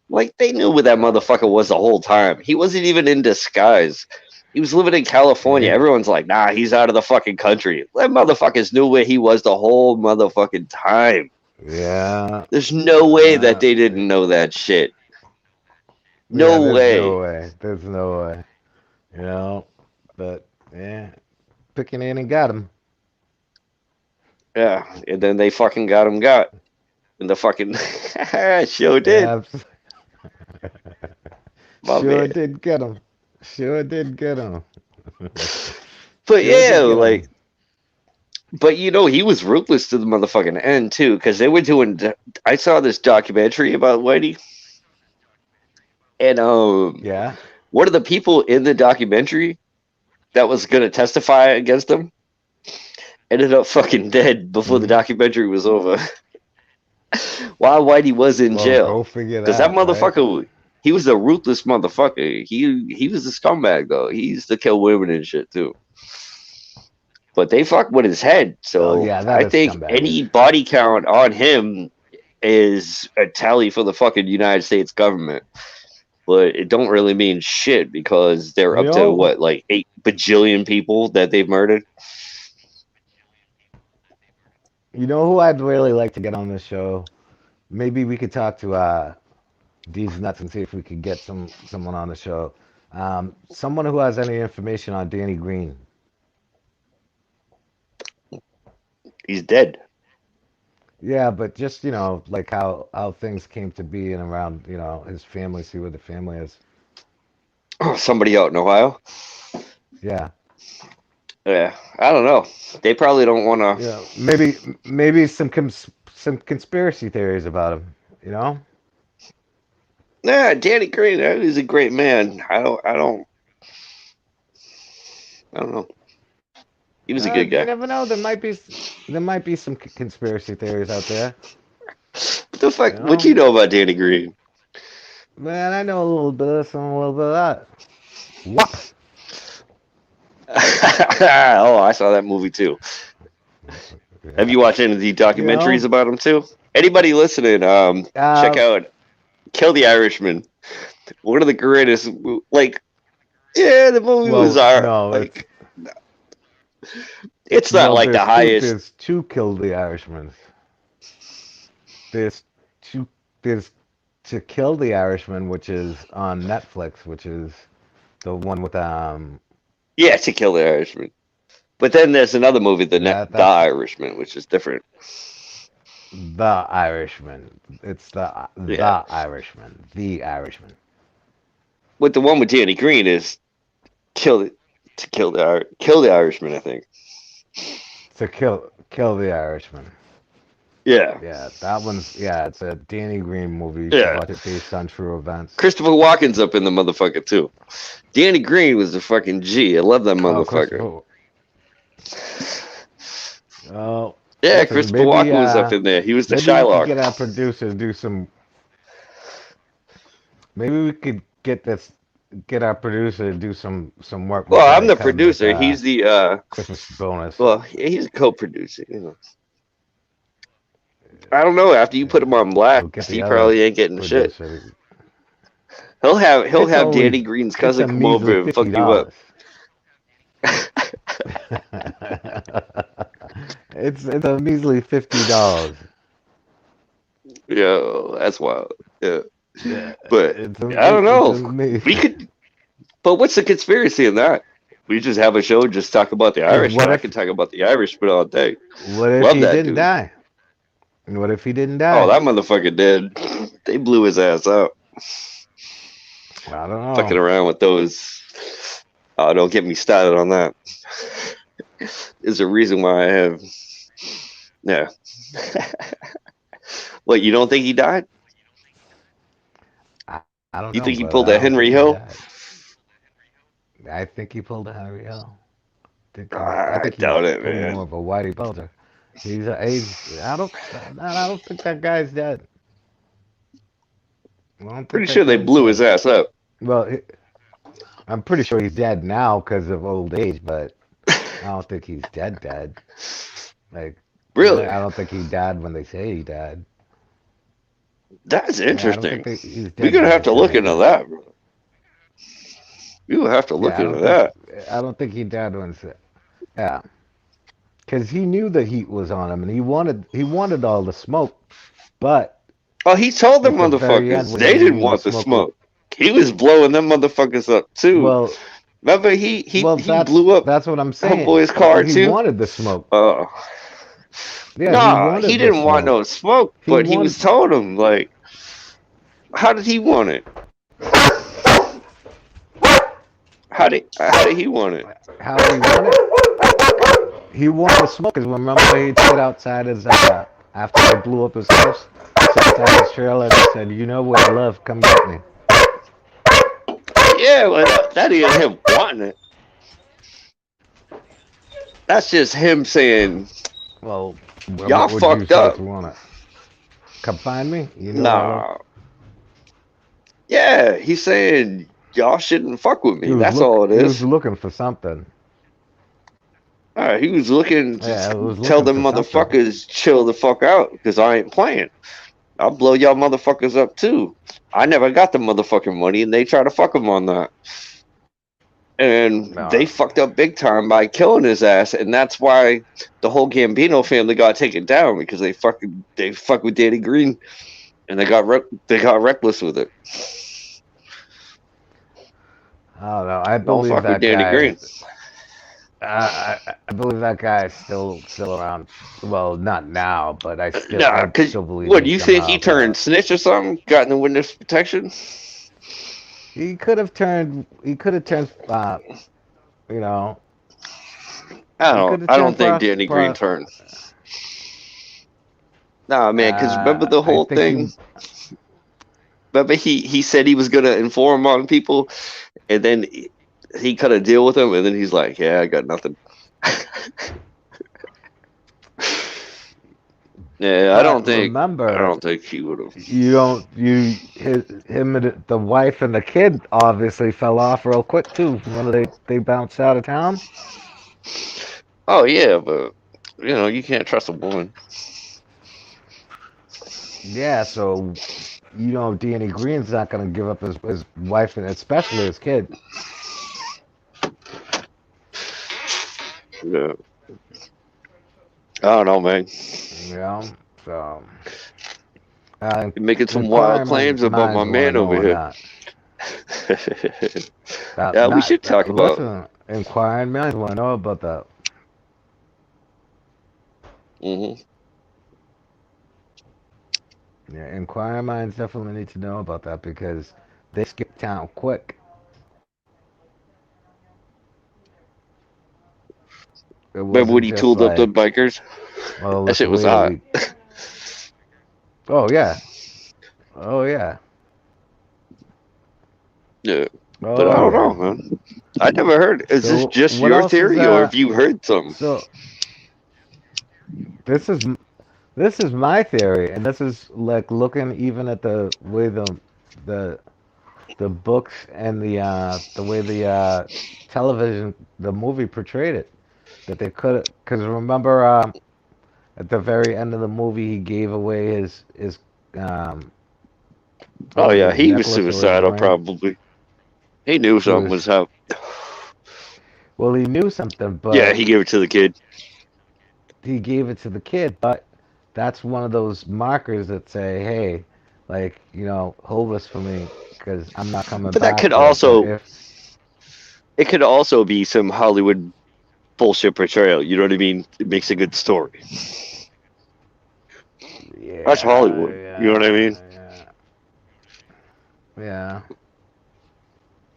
[SPEAKER 1] Like they knew where that motherfucker was the whole time. He wasn't even in disguise. He was living in California.
[SPEAKER 2] Yeah.
[SPEAKER 1] Everyone's like, nah, he's out of the fucking country. That motherfuckers knew where he was the whole motherfucking time.
[SPEAKER 2] Yeah.
[SPEAKER 1] There's no way that
[SPEAKER 2] Yeah.
[SPEAKER 1] they didn't know that shit.
[SPEAKER 2] Yeah,
[SPEAKER 1] No
[SPEAKER 2] there's no
[SPEAKER 1] way.
[SPEAKER 2] way. There's no way. You know, but yeah, picking in and got him.
[SPEAKER 1] Yeah. And then they fucking got. And the fucking show did.
[SPEAKER 2] Yeah,
[SPEAKER 1] My man.
[SPEAKER 2] sure did get him. Sure did get him.
[SPEAKER 1] But
[SPEAKER 2] Sure
[SPEAKER 1] yeah,
[SPEAKER 2] did get
[SPEAKER 1] like
[SPEAKER 2] him.
[SPEAKER 1] but you know, he was ruthless to the motherfucking end too, because they were doing. I saw this documentary about Whitey, and
[SPEAKER 2] Yeah.
[SPEAKER 1] one of the people in the documentary that was going to testify against him ended up fucking dead before the
[SPEAKER 2] Hmm.
[SPEAKER 1] documentary was over. While Whitey was in
[SPEAKER 2] Well,
[SPEAKER 1] jail,
[SPEAKER 2] go figure
[SPEAKER 1] because that
[SPEAKER 2] that, right?
[SPEAKER 1] motherfucker, he was a ruthless motherfucker. He was a scumbag though. He used to kill women and shit too. But they fucked with his head,
[SPEAKER 2] Oh
[SPEAKER 1] so
[SPEAKER 2] yeah, that
[SPEAKER 1] I
[SPEAKER 2] is
[SPEAKER 1] think
[SPEAKER 2] scumbag.
[SPEAKER 1] any body count on him is a tally for the fucking United States government. But it don't really mean shit because they're
[SPEAKER 2] You
[SPEAKER 1] up to
[SPEAKER 2] know,
[SPEAKER 1] what, like 8 bajillion people that they've murdered.
[SPEAKER 2] you know who I'd really like to get on this show? Maybe we could talk to D's Nuts and see if we could get someone on the show. Someone who has any information on Danny Green.
[SPEAKER 1] He's dead.
[SPEAKER 2] Yeah, but just, like how things came to be and around, his family, see where the family is.
[SPEAKER 1] Somebody out in Ohio.
[SPEAKER 2] Yeah.
[SPEAKER 1] Yeah, I don't know. They probably don't want to.
[SPEAKER 2] Maybe some conspiracy theories about him, you know?
[SPEAKER 1] Nah, Danny Green. He's a great man. I don't know. He was a good
[SPEAKER 2] You
[SPEAKER 1] guy.
[SPEAKER 2] never know. There might be some conspiracy theories out there,
[SPEAKER 1] What the
[SPEAKER 2] you
[SPEAKER 1] fuck? What
[SPEAKER 2] know?
[SPEAKER 1] you know about Danny Green?
[SPEAKER 2] Man, I know a little bit of some, a little bit of that. Whop.
[SPEAKER 1] Oh, I saw that movie too. Have
[SPEAKER 2] Yeah.
[SPEAKER 1] you watched any of the
[SPEAKER 2] You
[SPEAKER 1] documentaries
[SPEAKER 2] know?
[SPEAKER 1] about him too? Anybody listening? Check
[SPEAKER 2] Uh,
[SPEAKER 1] out "Kill the Irishman." One of the greatest. Like, yeah, the movie was
[SPEAKER 2] well,
[SPEAKER 1] art.
[SPEAKER 2] no,
[SPEAKER 1] Like, it's not like the
[SPEAKER 2] there's two.
[SPEAKER 1] highest.
[SPEAKER 2] There's two Kill the Irishman. There's two. There's To Kill the Irishman, which is on Netflix, which is the one with
[SPEAKER 1] Yeah, to kill the Irishman. But then there's another movie, the
[SPEAKER 2] that's
[SPEAKER 1] Irishman, which is different.
[SPEAKER 2] The Irishman. It's
[SPEAKER 1] Yeah,
[SPEAKER 2] the Irishman. The Irishman.
[SPEAKER 1] with the one with Danny Green is kill the kill the Irishman. I think.
[SPEAKER 2] To kill the Irishman.
[SPEAKER 1] Yeah,
[SPEAKER 2] Yeah, that one's it's a Danny Green movie. You should
[SPEAKER 1] yeah.
[SPEAKER 2] watch it based on true events.
[SPEAKER 1] Christopher Walken's up in the motherfucker too. Danny Green was a fucking G. I love that
[SPEAKER 2] Oh,
[SPEAKER 1] motherfucker.
[SPEAKER 2] Christopher. Oh,
[SPEAKER 1] Yeah,
[SPEAKER 2] listen,
[SPEAKER 1] Christopher Walken was up in there. He was the
[SPEAKER 2] maybe we could
[SPEAKER 1] Shylock.
[SPEAKER 2] get our producer to do some. Maybe we could get our producer to do some work with
[SPEAKER 1] Well,
[SPEAKER 2] that
[SPEAKER 1] I'm
[SPEAKER 2] and
[SPEAKER 1] the
[SPEAKER 2] send this
[SPEAKER 1] producer. He's the
[SPEAKER 2] Christmas bonus.
[SPEAKER 1] well, he's a co-producer. You know. I don't know. After you put him on
[SPEAKER 2] We'll
[SPEAKER 1] blast,
[SPEAKER 2] get the
[SPEAKER 1] he
[SPEAKER 2] other
[SPEAKER 1] probably ain't getting the shit.
[SPEAKER 2] producer.
[SPEAKER 1] He'll
[SPEAKER 2] It's
[SPEAKER 1] have
[SPEAKER 2] only
[SPEAKER 1] Danny Green's
[SPEAKER 2] it's a
[SPEAKER 1] cousin come
[SPEAKER 2] measly
[SPEAKER 1] over and fuck you up.
[SPEAKER 2] $50. It's a measly $50.
[SPEAKER 1] Yeah, that's wild. Yeah,
[SPEAKER 2] Yeah,
[SPEAKER 1] but I don't
[SPEAKER 2] it's
[SPEAKER 1] know. We
[SPEAKER 2] amazing.
[SPEAKER 1] could, but what's the conspiracy in that? We just have a show, just talk about the
[SPEAKER 2] Because
[SPEAKER 1] Irish, and I can talk about the Irish for all day.
[SPEAKER 2] what if
[SPEAKER 1] Love
[SPEAKER 2] he
[SPEAKER 1] that
[SPEAKER 2] didn't
[SPEAKER 1] dude.
[SPEAKER 2] die? What if he didn't
[SPEAKER 1] Oh,
[SPEAKER 2] die?
[SPEAKER 1] that motherfucker did. They blew his ass out.
[SPEAKER 2] I don't
[SPEAKER 1] Fucking
[SPEAKER 2] know.
[SPEAKER 1] around with those. Oh, don't get me started on that. There's a reason why I have. Yeah. What, you don't think he died?
[SPEAKER 2] I, I don't
[SPEAKER 1] You
[SPEAKER 2] know,
[SPEAKER 1] think he
[SPEAKER 2] brother.
[SPEAKER 1] pulled
[SPEAKER 2] I
[SPEAKER 1] that
[SPEAKER 2] don't
[SPEAKER 1] Henry
[SPEAKER 2] think he
[SPEAKER 1] Hill?
[SPEAKER 2] died. I think he pulled a Henry Hill. I
[SPEAKER 1] I
[SPEAKER 2] think he's
[SPEAKER 1] doubt it,
[SPEAKER 2] pulling
[SPEAKER 1] man.
[SPEAKER 2] more of a Whitey Bulger. I don't think that guy's dead. I don't think
[SPEAKER 1] Pretty
[SPEAKER 2] that
[SPEAKER 1] sure they
[SPEAKER 2] guy's
[SPEAKER 1] blew his
[SPEAKER 2] dead.
[SPEAKER 1] ass up.
[SPEAKER 2] Well, I'm pretty sure he's dead now because of old age, but I don't think he's dead. Like,
[SPEAKER 1] Really?
[SPEAKER 2] I don't think he died when they say he died.
[SPEAKER 1] That's
[SPEAKER 2] Yeah, I don't think
[SPEAKER 1] interesting.
[SPEAKER 2] that he's
[SPEAKER 1] We're
[SPEAKER 2] dead
[SPEAKER 1] gonna
[SPEAKER 2] when
[SPEAKER 1] have
[SPEAKER 2] they
[SPEAKER 1] to
[SPEAKER 2] say
[SPEAKER 1] look
[SPEAKER 2] he
[SPEAKER 1] into
[SPEAKER 2] died.
[SPEAKER 1] that, bro. We will have to look
[SPEAKER 2] Yeah,
[SPEAKER 1] into that.
[SPEAKER 2] I don't think he died when. Yeah, because he knew the heat was on him, and he wanted all the smoke, but
[SPEAKER 1] Oh, he told them
[SPEAKER 2] at the very end
[SPEAKER 1] motherfuckers
[SPEAKER 2] when he
[SPEAKER 1] they
[SPEAKER 2] knew
[SPEAKER 1] didn't
[SPEAKER 2] the
[SPEAKER 1] want the
[SPEAKER 2] smoke was
[SPEAKER 1] smoke. He was blowing them motherfuckers up too.
[SPEAKER 2] well,
[SPEAKER 1] Remember, he
[SPEAKER 2] that's
[SPEAKER 1] blew up
[SPEAKER 2] what I'm saying.
[SPEAKER 1] homeboy's car
[SPEAKER 2] He
[SPEAKER 1] too.
[SPEAKER 2] wanted the smoke.
[SPEAKER 1] Uh,
[SPEAKER 2] Yeah, he
[SPEAKER 1] nah, he
[SPEAKER 2] wanted the
[SPEAKER 1] didn't want
[SPEAKER 2] smoke.
[SPEAKER 1] no smoke,
[SPEAKER 2] He
[SPEAKER 1] but he was
[SPEAKER 2] wanted
[SPEAKER 1] telling them like, how did he want it? How did he want it?
[SPEAKER 2] how he wanted. He wanted the smoke. Cause remember he'd sit outside his after they blew up his house, sit outside his trailer and he said, "You know where I live. Come get me."
[SPEAKER 1] Yeah, but that ain't him wanting it. That's just him saying,
[SPEAKER 2] Well,
[SPEAKER 1] y'all
[SPEAKER 2] what would you
[SPEAKER 1] fucked
[SPEAKER 2] say if
[SPEAKER 1] up.
[SPEAKER 2] you want it? Come find me. You know where I live.
[SPEAKER 1] Nah. Yeah, he's saying y'all shouldn't fuck with me. That's all it
[SPEAKER 2] He was
[SPEAKER 1] is.
[SPEAKER 2] looking for something.
[SPEAKER 1] He was looking
[SPEAKER 2] Yeah,
[SPEAKER 1] to
[SPEAKER 2] he was
[SPEAKER 1] tell
[SPEAKER 2] looking
[SPEAKER 1] them
[SPEAKER 2] for something.
[SPEAKER 1] motherfuckers chill the fuck out because I ain't playing. I'll blow y'all motherfuckers up too. I never got the motherfucking money and they try to fuck him on that. And they
[SPEAKER 2] No,
[SPEAKER 1] fucked up big time by killing his ass, and that's why the whole Gambino family got taken down because they fuck with Danny Green, and they got reckless with it.
[SPEAKER 2] I don't know. I
[SPEAKER 1] Don't
[SPEAKER 2] believe
[SPEAKER 1] fuck with
[SPEAKER 2] that
[SPEAKER 1] Danny
[SPEAKER 2] guy.
[SPEAKER 1] Green.
[SPEAKER 2] I believe that guy is still around. Well, not now, but
[SPEAKER 1] Nah,
[SPEAKER 2] I
[SPEAKER 1] cause
[SPEAKER 2] still believe
[SPEAKER 1] what
[SPEAKER 2] he
[SPEAKER 1] do you think he
[SPEAKER 2] somehow
[SPEAKER 1] turned snitch or something? Got in the witness protection?
[SPEAKER 2] he could have turned you know he could have
[SPEAKER 1] I don't
[SPEAKER 2] turned
[SPEAKER 1] think Danny Green turned. Nah, man, because remember the
[SPEAKER 2] I
[SPEAKER 1] whole
[SPEAKER 2] think
[SPEAKER 1] thing. Remember he said he was gonna inform on people, and then he cut a deal with him, and then he's like, "Yeah, I got nothing." Yeah,
[SPEAKER 2] but
[SPEAKER 1] I
[SPEAKER 2] remember
[SPEAKER 1] don't think he would have.
[SPEAKER 2] you don't you him and the wife and the kid obviously fell off real quick too. When they bounced out of town.
[SPEAKER 1] Oh yeah, but you can't trust a woman.
[SPEAKER 2] Yeah, so Danny Green's not going to give up his wife and especially his kid.
[SPEAKER 1] Yeah, I don't know, man.
[SPEAKER 2] You know, so
[SPEAKER 1] You're making some wild
[SPEAKER 2] inquiring
[SPEAKER 1] claims about my
[SPEAKER 2] minds want to
[SPEAKER 1] man
[SPEAKER 2] know
[SPEAKER 1] over
[SPEAKER 2] or
[SPEAKER 1] here.
[SPEAKER 2] not.
[SPEAKER 1] Yeah, we
[SPEAKER 2] Not
[SPEAKER 1] should talk about.
[SPEAKER 2] listen. Inquiring minds want to know about that.
[SPEAKER 1] Hmm.
[SPEAKER 2] Yeah, inquiring minds definitely need to know about that because they skip town quick. It
[SPEAKER 1] Remember when
[SPEAKER 2] wasn't
[SPEAKER 1] he
[SPEAKER 2] just
[SPEAKER 1] tooled up the
[SPEAKER 2] like,
[SPEAKER 1] bikers?
[SPEAKER 2] well,
[SPEAKER 1] That
[SPEAKER 2] let's
[SPEAKER 1] shit was
[SPEAKER 2] wait a
[SPEAKER 1] hot.
[SPEAKER 2] week. Oh yeah, oh yeah,
[SPEAKER 1] Yeah, but I
[SPEAKER 2] oh
[SPEAKER 1] don't
[SPEAKER 2] yeah.
[SPEAKER 1] know, man. I never heard. Is this
[SPEAKER 2] So
[SPEAKER 1] just
[SPEAKER 2] what
[SPEAKER 1] your
[SPEAKER 2] else is
[SPEAKER 1] theory, or have you heard some?
[SPEAKER 2] so this is This is my theory, and this is like looking even at the way the the books and the way television the movie portrayed it. That they could because remember at the very end of the movie he gave away his um
[SPEAKER 1] Oh yeah,
[SPEAKER 2] his
[SPEAKER 1] he was
[SPEAKER 2] necklace or his
[SPEAKER 1] suicidal,
[SPEAKER 2] ring
[SPEAKER 1] probably. He knew
[SPEAKER 2] to
[SPEAKER 1] something was
[SPEAKER 2] his
[SPEAKER 1] up.
[SPEAKER 2] well he knew something
[SPEAKER 1] Yeah,
[SPEAKER 2] but
[SPEAKER 1] he gave it to the kid.
[SPEAKER 2] he gave it to the kid, but that's one of those markers that say, hey, like, hold this for me because I'm not coming
[SPEAKER 1] But that
[SPEAKER 2] back
[SPEAKER 1] could
[SPEAKER 2] for it. But
[SPEAKER 1] also
[SPEAKER 2] if
[SPEAKER 1] it could also be some Hollywood bullshit portrayal. You know what I mean? It makes a good story. That's
[SPEAKER 2] yeah,
[SPEAKER 1] Hollywood. You know what I mean?
[SPEAKER 2] yeah,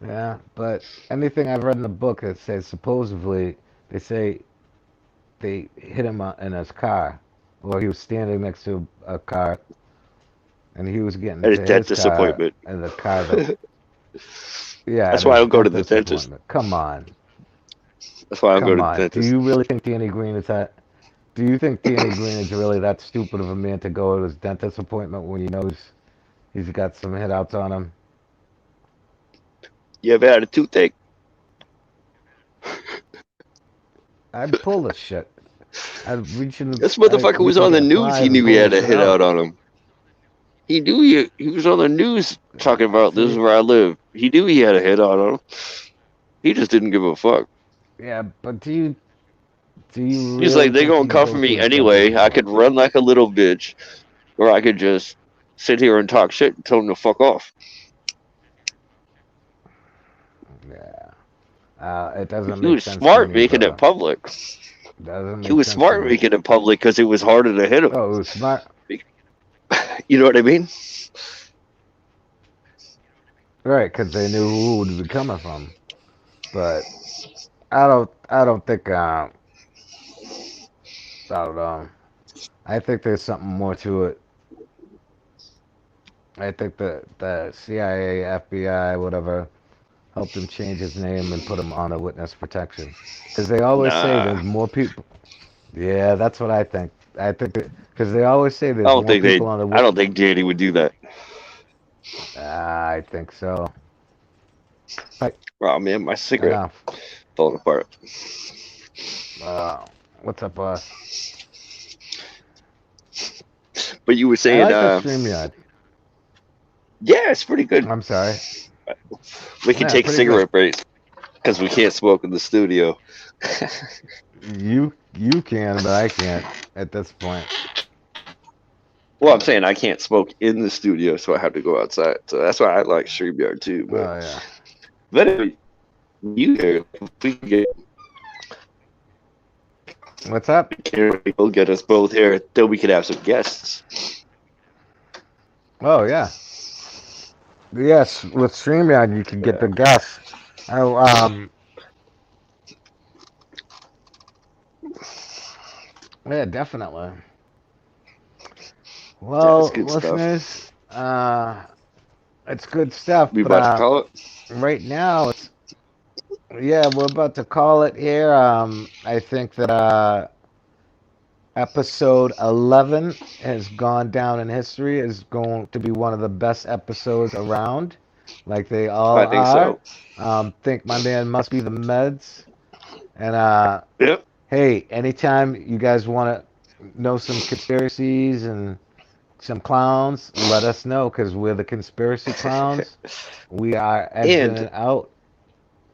[SPEAKER 2] yeah. But anything I've read in the book that says supposedly they say they hit him in his car, or he was standing next to a car and he was getting
[SPEAKER 1] And
[SPEAKER 2] to
[SPEAKER 1] it's
[SPEAKER 2] his
[SPEAKER 1] dentist
[SPEAKER 2] car
[SPEAKER 1] appointment.
[SPEAKER 2] and the car that yeah,
[SPEAKER 1] That's
[SPEAKER 2] at
[SPEAKER 1] why I
[SPEAKER 2] his
[SPEAKER 1] don't go to the
[SPEAKER 2] dentist
[SPEAKER 1] dentist.
[SPEAKER 2] appointment. Come on,
[SPEAKER 1] That's why I don't go
[SPEAKER 2] come
[SPEAKER 1] to the
[SPEAKER 2] on. Do
[SPEAKER 1] dentist.
[SPEAKER 2] you really think Danny Green is that? Do you think Danny Green is really that stupid of a man to go to his dentist appointment when he knows he's got some hit outs on him?
[SPEAKER 1] You ever had a toothache?
[SPEAKER 2] I'd pull the shit.
[SPEAKER 1] This motherfucker
[SPEAKER 2] I'd
[SPEAKER 1] was
[SPEAKER 2] reach
[SPEAKER 1] on
[SPEAKER 2] into
[SPEAKER 1] the
[SPEAKER 2] the
[SPEAKER 1] news. He
[SPEAKER 2] pliers and
[SPEAKER 1] knew he
[SPEAKER 2] pull the
[SPEAKER 1] had a
[SPEAKER 2] shit
[SPEAKER 1] hit
[SPEAKER 2] out.
[SPEAKER 1] out on him. He knew he was on the news talking about this is
[SPEAKER 2] See,
[SPEAKER 1] where I live. He knew he had a hit out on him. He just didn't give a fuck.
[SPEAKER 2] yeah, but do you
[SPEAKER 1] He's
[SPEAKER 2] really
[SPEAKER 1] like, they
[SPEAKER 2] think
[SPEAKER 1] gonna
[SPEAKER 2] he'd
[SPEAKER 1] come
[SPEAKER 2] go
[SPEAKER 1] for
[SPEAKER 2] to
[SPEAKER 1] me
[SPEAKER 2] his dentist
[SPEAKER 1] anyway. I could
[SPEAKER 2] appointment?
[SPEAKER 1] run like a little bitch, or I could just sit here and talk shit and tell him to fuck off.
[SPEAKER 2] Yeah. It doesn't
[SPEAKER 1] He
[SPEAKER 2] make
[SPEAKER 1] was
[SPEAKER 2] sense to
[SPEAKER 1] smart
[SPEAKER 2] me,
[SPEAKER 1] making it
[SPEAKER 2] brother.
[SPEAKER 1] public.
[SPEAKER 2] Doesn't
[SPEAKER 1] He
[SPEAKER 2] make
[SPEAKER 1] was
[SPEAKER 2] sense to
[SPEAKER 1] smart
[SPEAKER 2] me.
[SPEAKER 1] making it public because it was harder to hit him.
[SPEAKER 2] Oh, it was smart.
[SPEAKER 1] You know what I mean?
[SPEAKER 2] Right, because they knew who it would be coming from. But I don't think, I don't know. I think there's something more to it. I think the CIA, FBI, whatever, helped him change his name and put him on a witness protection. Because they always say
[SPEAKER 1] Nah,
[SPEAKER 2] there's more people. Yeah, that's what I think. I think because they always say
[SPEAKER 1] I
[SPEAKER 2] there's
[SPEAKER 1] don't
[SPEAKER 2] more
[SPEAKER 1] think they.
[SPEAKER 2] people on the
[SPEAKER 1] I
[SPEAKER 2] witness.
[SPEAKER 1] don't think Danny would do that.
[SPEAKER 2] I think so. Like,
[SPEAKER 1] Oh man, my
[SPEAKER 2] I
[SPEAKER 1] cigarette
[SPEAKER 2] know.
[SPEAKER 1] falling apart.
[SPEAKER 2] Uh, what's up, boss?
[SPEAKER 1] But you were
[SPEAKER 2] I
[SPEAKER 1] saying,
[SPEAKER 2] like the StreamYard.
[SPEAKER 1] yeah, it's pretty good.
[SPEAKER 2] I'm sorry.
[SPEAKER 1] We can
[SPEAKER 2] Yeah,
[SPEAKER 1] take
[SPEAKER 2] pretty good.
[SPEAKER 1] cigarette breaks because we can't smoke in the studio.
[SPEAKER 2] You can, but I can't at this point.
[SPEAKER 1] Well, I'm saying I can't smoke in the studio, so I have to go outside. So that's why I like StreamYard too.
[SPEAKER 2] Oh
[SPEAKER 1] But
[SPEAKER 2] yeah.
[SPEAKER 1] then you here, if we can
[SPEAKER 2] What's up?
[SPEAKER 1] will get us both here, then we could have some guests.
[SPEAKER 2] Oh yeah. Yes, with StreamYard you can get the guests. Oh, yeah, definitely.
[SPEAKER 1] Yeah, it's
[SPEAKER 2] Well,
[SPEAKER 1] good stuff.
[SPEAKER 2] listeners, it's good stuff,
[SPEAKER 1] We
[SPEAKER 2] but
[SPEAKER 1] about to call it.
[SPEAKER 2] right now it's yeah, we're about to call it here. I think that episode 11 has gone down in history as going to be one of the best episodes around, like they all
[SPEAKER 1] I think
[SPEAKER 2] are.
[SPEAKER 1] so.
[SPEAKER 2] Think my man must be the meds. And
[SPEAKER 1] Yep.
[SPEAKER 2] hey, anytime you guys want to know some conspiracies and some clowns, let us know because we're the conspiracy clowns. We are edging
[SPEAKER 1] And
[SPEAKER 2] it out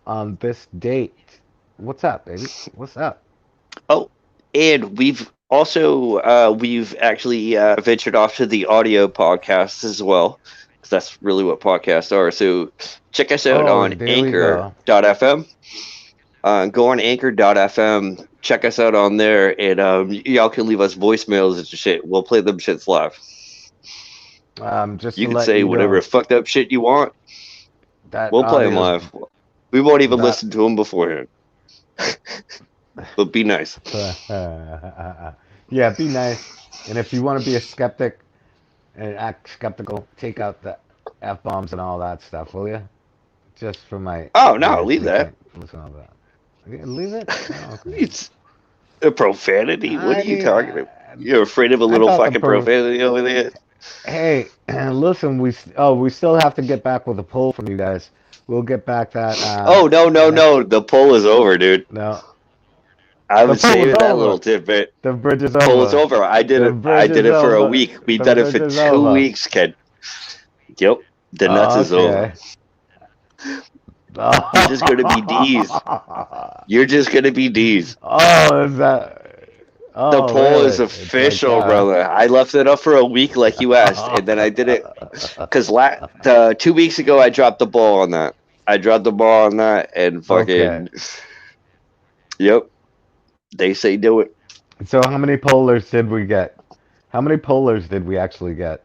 [SPEAKER 2] on this date. What's up, baby? What's up?
[SPEAKER 1] oh, and we've actually ventured off to the audio podcast as well, because that's really what podcasts are. So check us out
[SPEAKER 2] Oh,
[SPEAKER 1] on
[SPEAKER 2] there we go.
[SPEAKER 1] Anchor.fm. Go on Anchor.fm. Check us out on there, and y'all can leave us voicemails and shit. We'll play them shits live.
[SPEAKER 2] Just
[SPEAKER 1] You
[SPEAKER 2] to
[SPEAKER 1] can
[SPEAKER 2] let
[SPEAKER 1] say
[SPEAKER 2] you
[SPEAKER 1] whatever
[SPEAKER 2] know
[SPEAKER 1] fucked up shit you want.
[SPEAKER 2] that
[SPEAKER 1] We'll play them
[SPEAKER 2] audio's
[SPEAKER 1] live. We won't even
[SPEAKER 2] that.
[SPEAKER 1] listen to them beforehand. But be nice.
[SPEAKER 2] Yeah, be nice. And if you want to be a skeptic and act skeptical, take out the F bombs and all that stuff, will you? Just for my
[SPEAKER 1] Oh no,
[SPEAKER 2] ears,
[SPEAKER 1] leave
[SPEAKER 2] they
[SPEAKER 1] that.
[SPEAKER 2] can't listen to all that. Yeah, leave it? Oh, okay.
[SPEAKER 1] It's a profanity. What are
[SPEAKER 2] I
[SPEAKER 1] you
[SPEAKER 2] mean,
[SPEAKER 1] talking about? You're afraid of a
[SPEAKER 2] I
[SPEAKER 1] little
[SPEAKER 2] thought the
[SPEAKER 1] fucking profanity over there?
[SPEAKER 2] Hey, listen, we still have to get back with a poll from you guys. We'll get back that
[SPEAKER 1] Oh no, no,
[SPEAKER 2] next.
[SPEAKER 1] no. The poll is over, dude.
[SPEAKER 2] No,
[SPEAKER 1] I
[SPEAKER 2] the
[SPEAKER 1] was
[SPEAKER 2] poll is
[SPEAKER 1] saving that little
[SPEAKER 2] over.
[SPEAKER 1] tidbit.
[SPEAKER 2] The bridge is
[SPEAKER 1] Poll is
[SPEAKER 2] over.
[SPEAKER 1] over. I did
[SPEAKER 2] The
[SPEAKER 1] it. I
[SPEAKER 2] bridge
[SPEAKER 1] did
[SPEAKER 2] is
[SPEAKER 1] it for a
[SPEAKER 2] over.
[SPEAKER 1] week. We've
[SPEAKER 2] The
[SPEAKER 1] done it
[SPEAKER 2] bridge
[SPEAKER 1] for
[SPEAKER 2] is
[SPEAKER 1] 2
[SPEAKER 2] over.
[SPEAKER 1] weeks, Ken. Yep. The nuts is over.
[SPEAKER 2] Okay.
[SPEAKER 1] You're just gonna be D's. You're just gonna be D's.
[SPEAKER 2] Oh, is that?
[SPEAKER 1] The
[SPEAKER 2] Oh,
[SPEAKER 1] poll is
[SPEAKER 2] really? It's like
[SPEAKER 1] official, brother. I left it up for a week like you asked, and then I did it because 2 weeks ago I dropped the ball on that. I dropped the ball on that, and
[SPEAKER 2] Okay.
[SPEAKER 1] fucking yep, they say do it.
[SPEAKER 2] So how many pollers did we get? How many pollers did we actually get?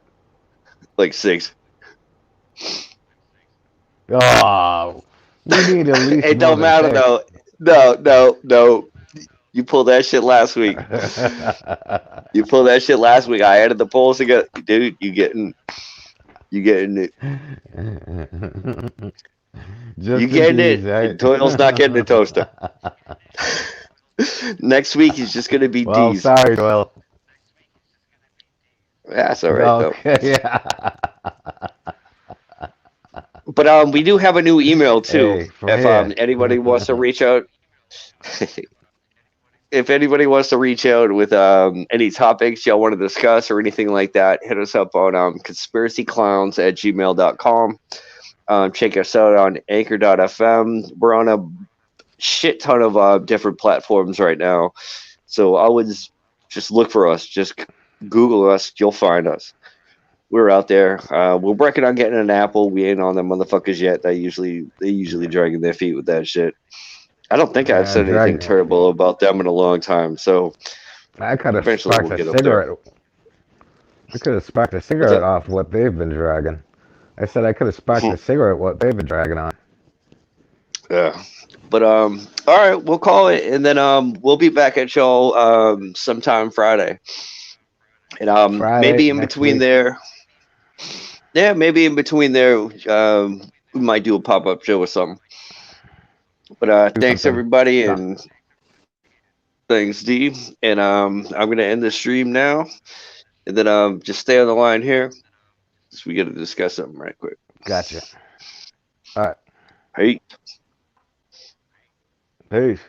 [SPEAKER 1] Like 6.
[SPEAKER 2] Oh, we need at least
[SPEAKER 1] It
[SPEAKER 2] more
[SPEAKER 1] don't
[SPEAKER 2] than
[SPEAKER 1] matter
[SPEAKER 2] six.
[SPEAKER 1] though. No, no, no. You pulled that shit last week. You pulled that shit last week. I added the polls together, dude. You getting it. You
[SPEAKER 2] Just in
[SPEAKER 1] getting
[SPEAKER 2] case,
[SPEAKER 1] it.
[SPEAKER 2] right?
[SPEAKER 1] And Doyle's not getting the toaster. Next week he's just gonna be
[SPEAKER 2] Well,
[SPEAKER 1] D's.
[SPEAKER 2] sorry, Doyle.
[SPEAKER 1] That's all right though.
[SPEAKER 2] Okay, yeah.
[SPEAKER 1] But we do have a new email too.
[SPEAKER 2] Hey, from
[SPEAKER 1] If
[SPEAKER 2] here.
[SPEAKER 1] anybody wants to reach out, if anybody wants to reach out with any topics y'all want to discuss or anything like that, hit us up on conspiracyclowns@gmail.com. Check us out on anchor.fm. We're on a shit ton of different platforms right now. So always just look for us. Just Google us. You'll find us. We're out there. We're working on getting an Apple. We ain't on them motherfuckers yet. They usually dragging their feet with that shit. I don't think I've said anything
[SPEAKER 2] Dragon.
[SPEAKER 1] terrible about them in a long time. So
[SPEAKER 2] I could have
[SPEAKER 1] eventually
[SPEAKER 2] sparked
[SPEAKER 1] we'll
[SPEAKER 2] a
[SPEAKER 1] get up there.
[SPEAKER 2] cigarette. I could have sparked a
[SPEAKER 1] What's
[SPEAKER 2] cigarette
[SPEAKER 1] that?
[SPEAKER 2] off what they've been dragging. I said I could have sparked a cigarette what they've been dragging on.
[SPEAKER 1] Yeah. But all right, we'll call it, and then we'll be back at y'all sometime Friday, and
[SPEAKER 2] Friday
[SPEAKER 1] maybe in
[SPEAKER 2] next
[SPEAKER 1] between
[SPEAKER 2] week.
[SPEAKER 1] there, yeah, maybe in between there, we might do a pop up show or something. But
[SPEAKER 2] Do
[SPEAKER 1] thanks
[SPEAKER 2] something.
[SPEAKER 1] everybody,
[SPEAKER 2] No.
[SPEAKER 1] and thanks D, and I'm gonna end the stream now, and then just stay on the line here, so we got to discuss something right quick.
[SPEAKER 2] Gotcha. All right.
[SPEAKER 1] Hey.
[SPEAKER 2] Peace.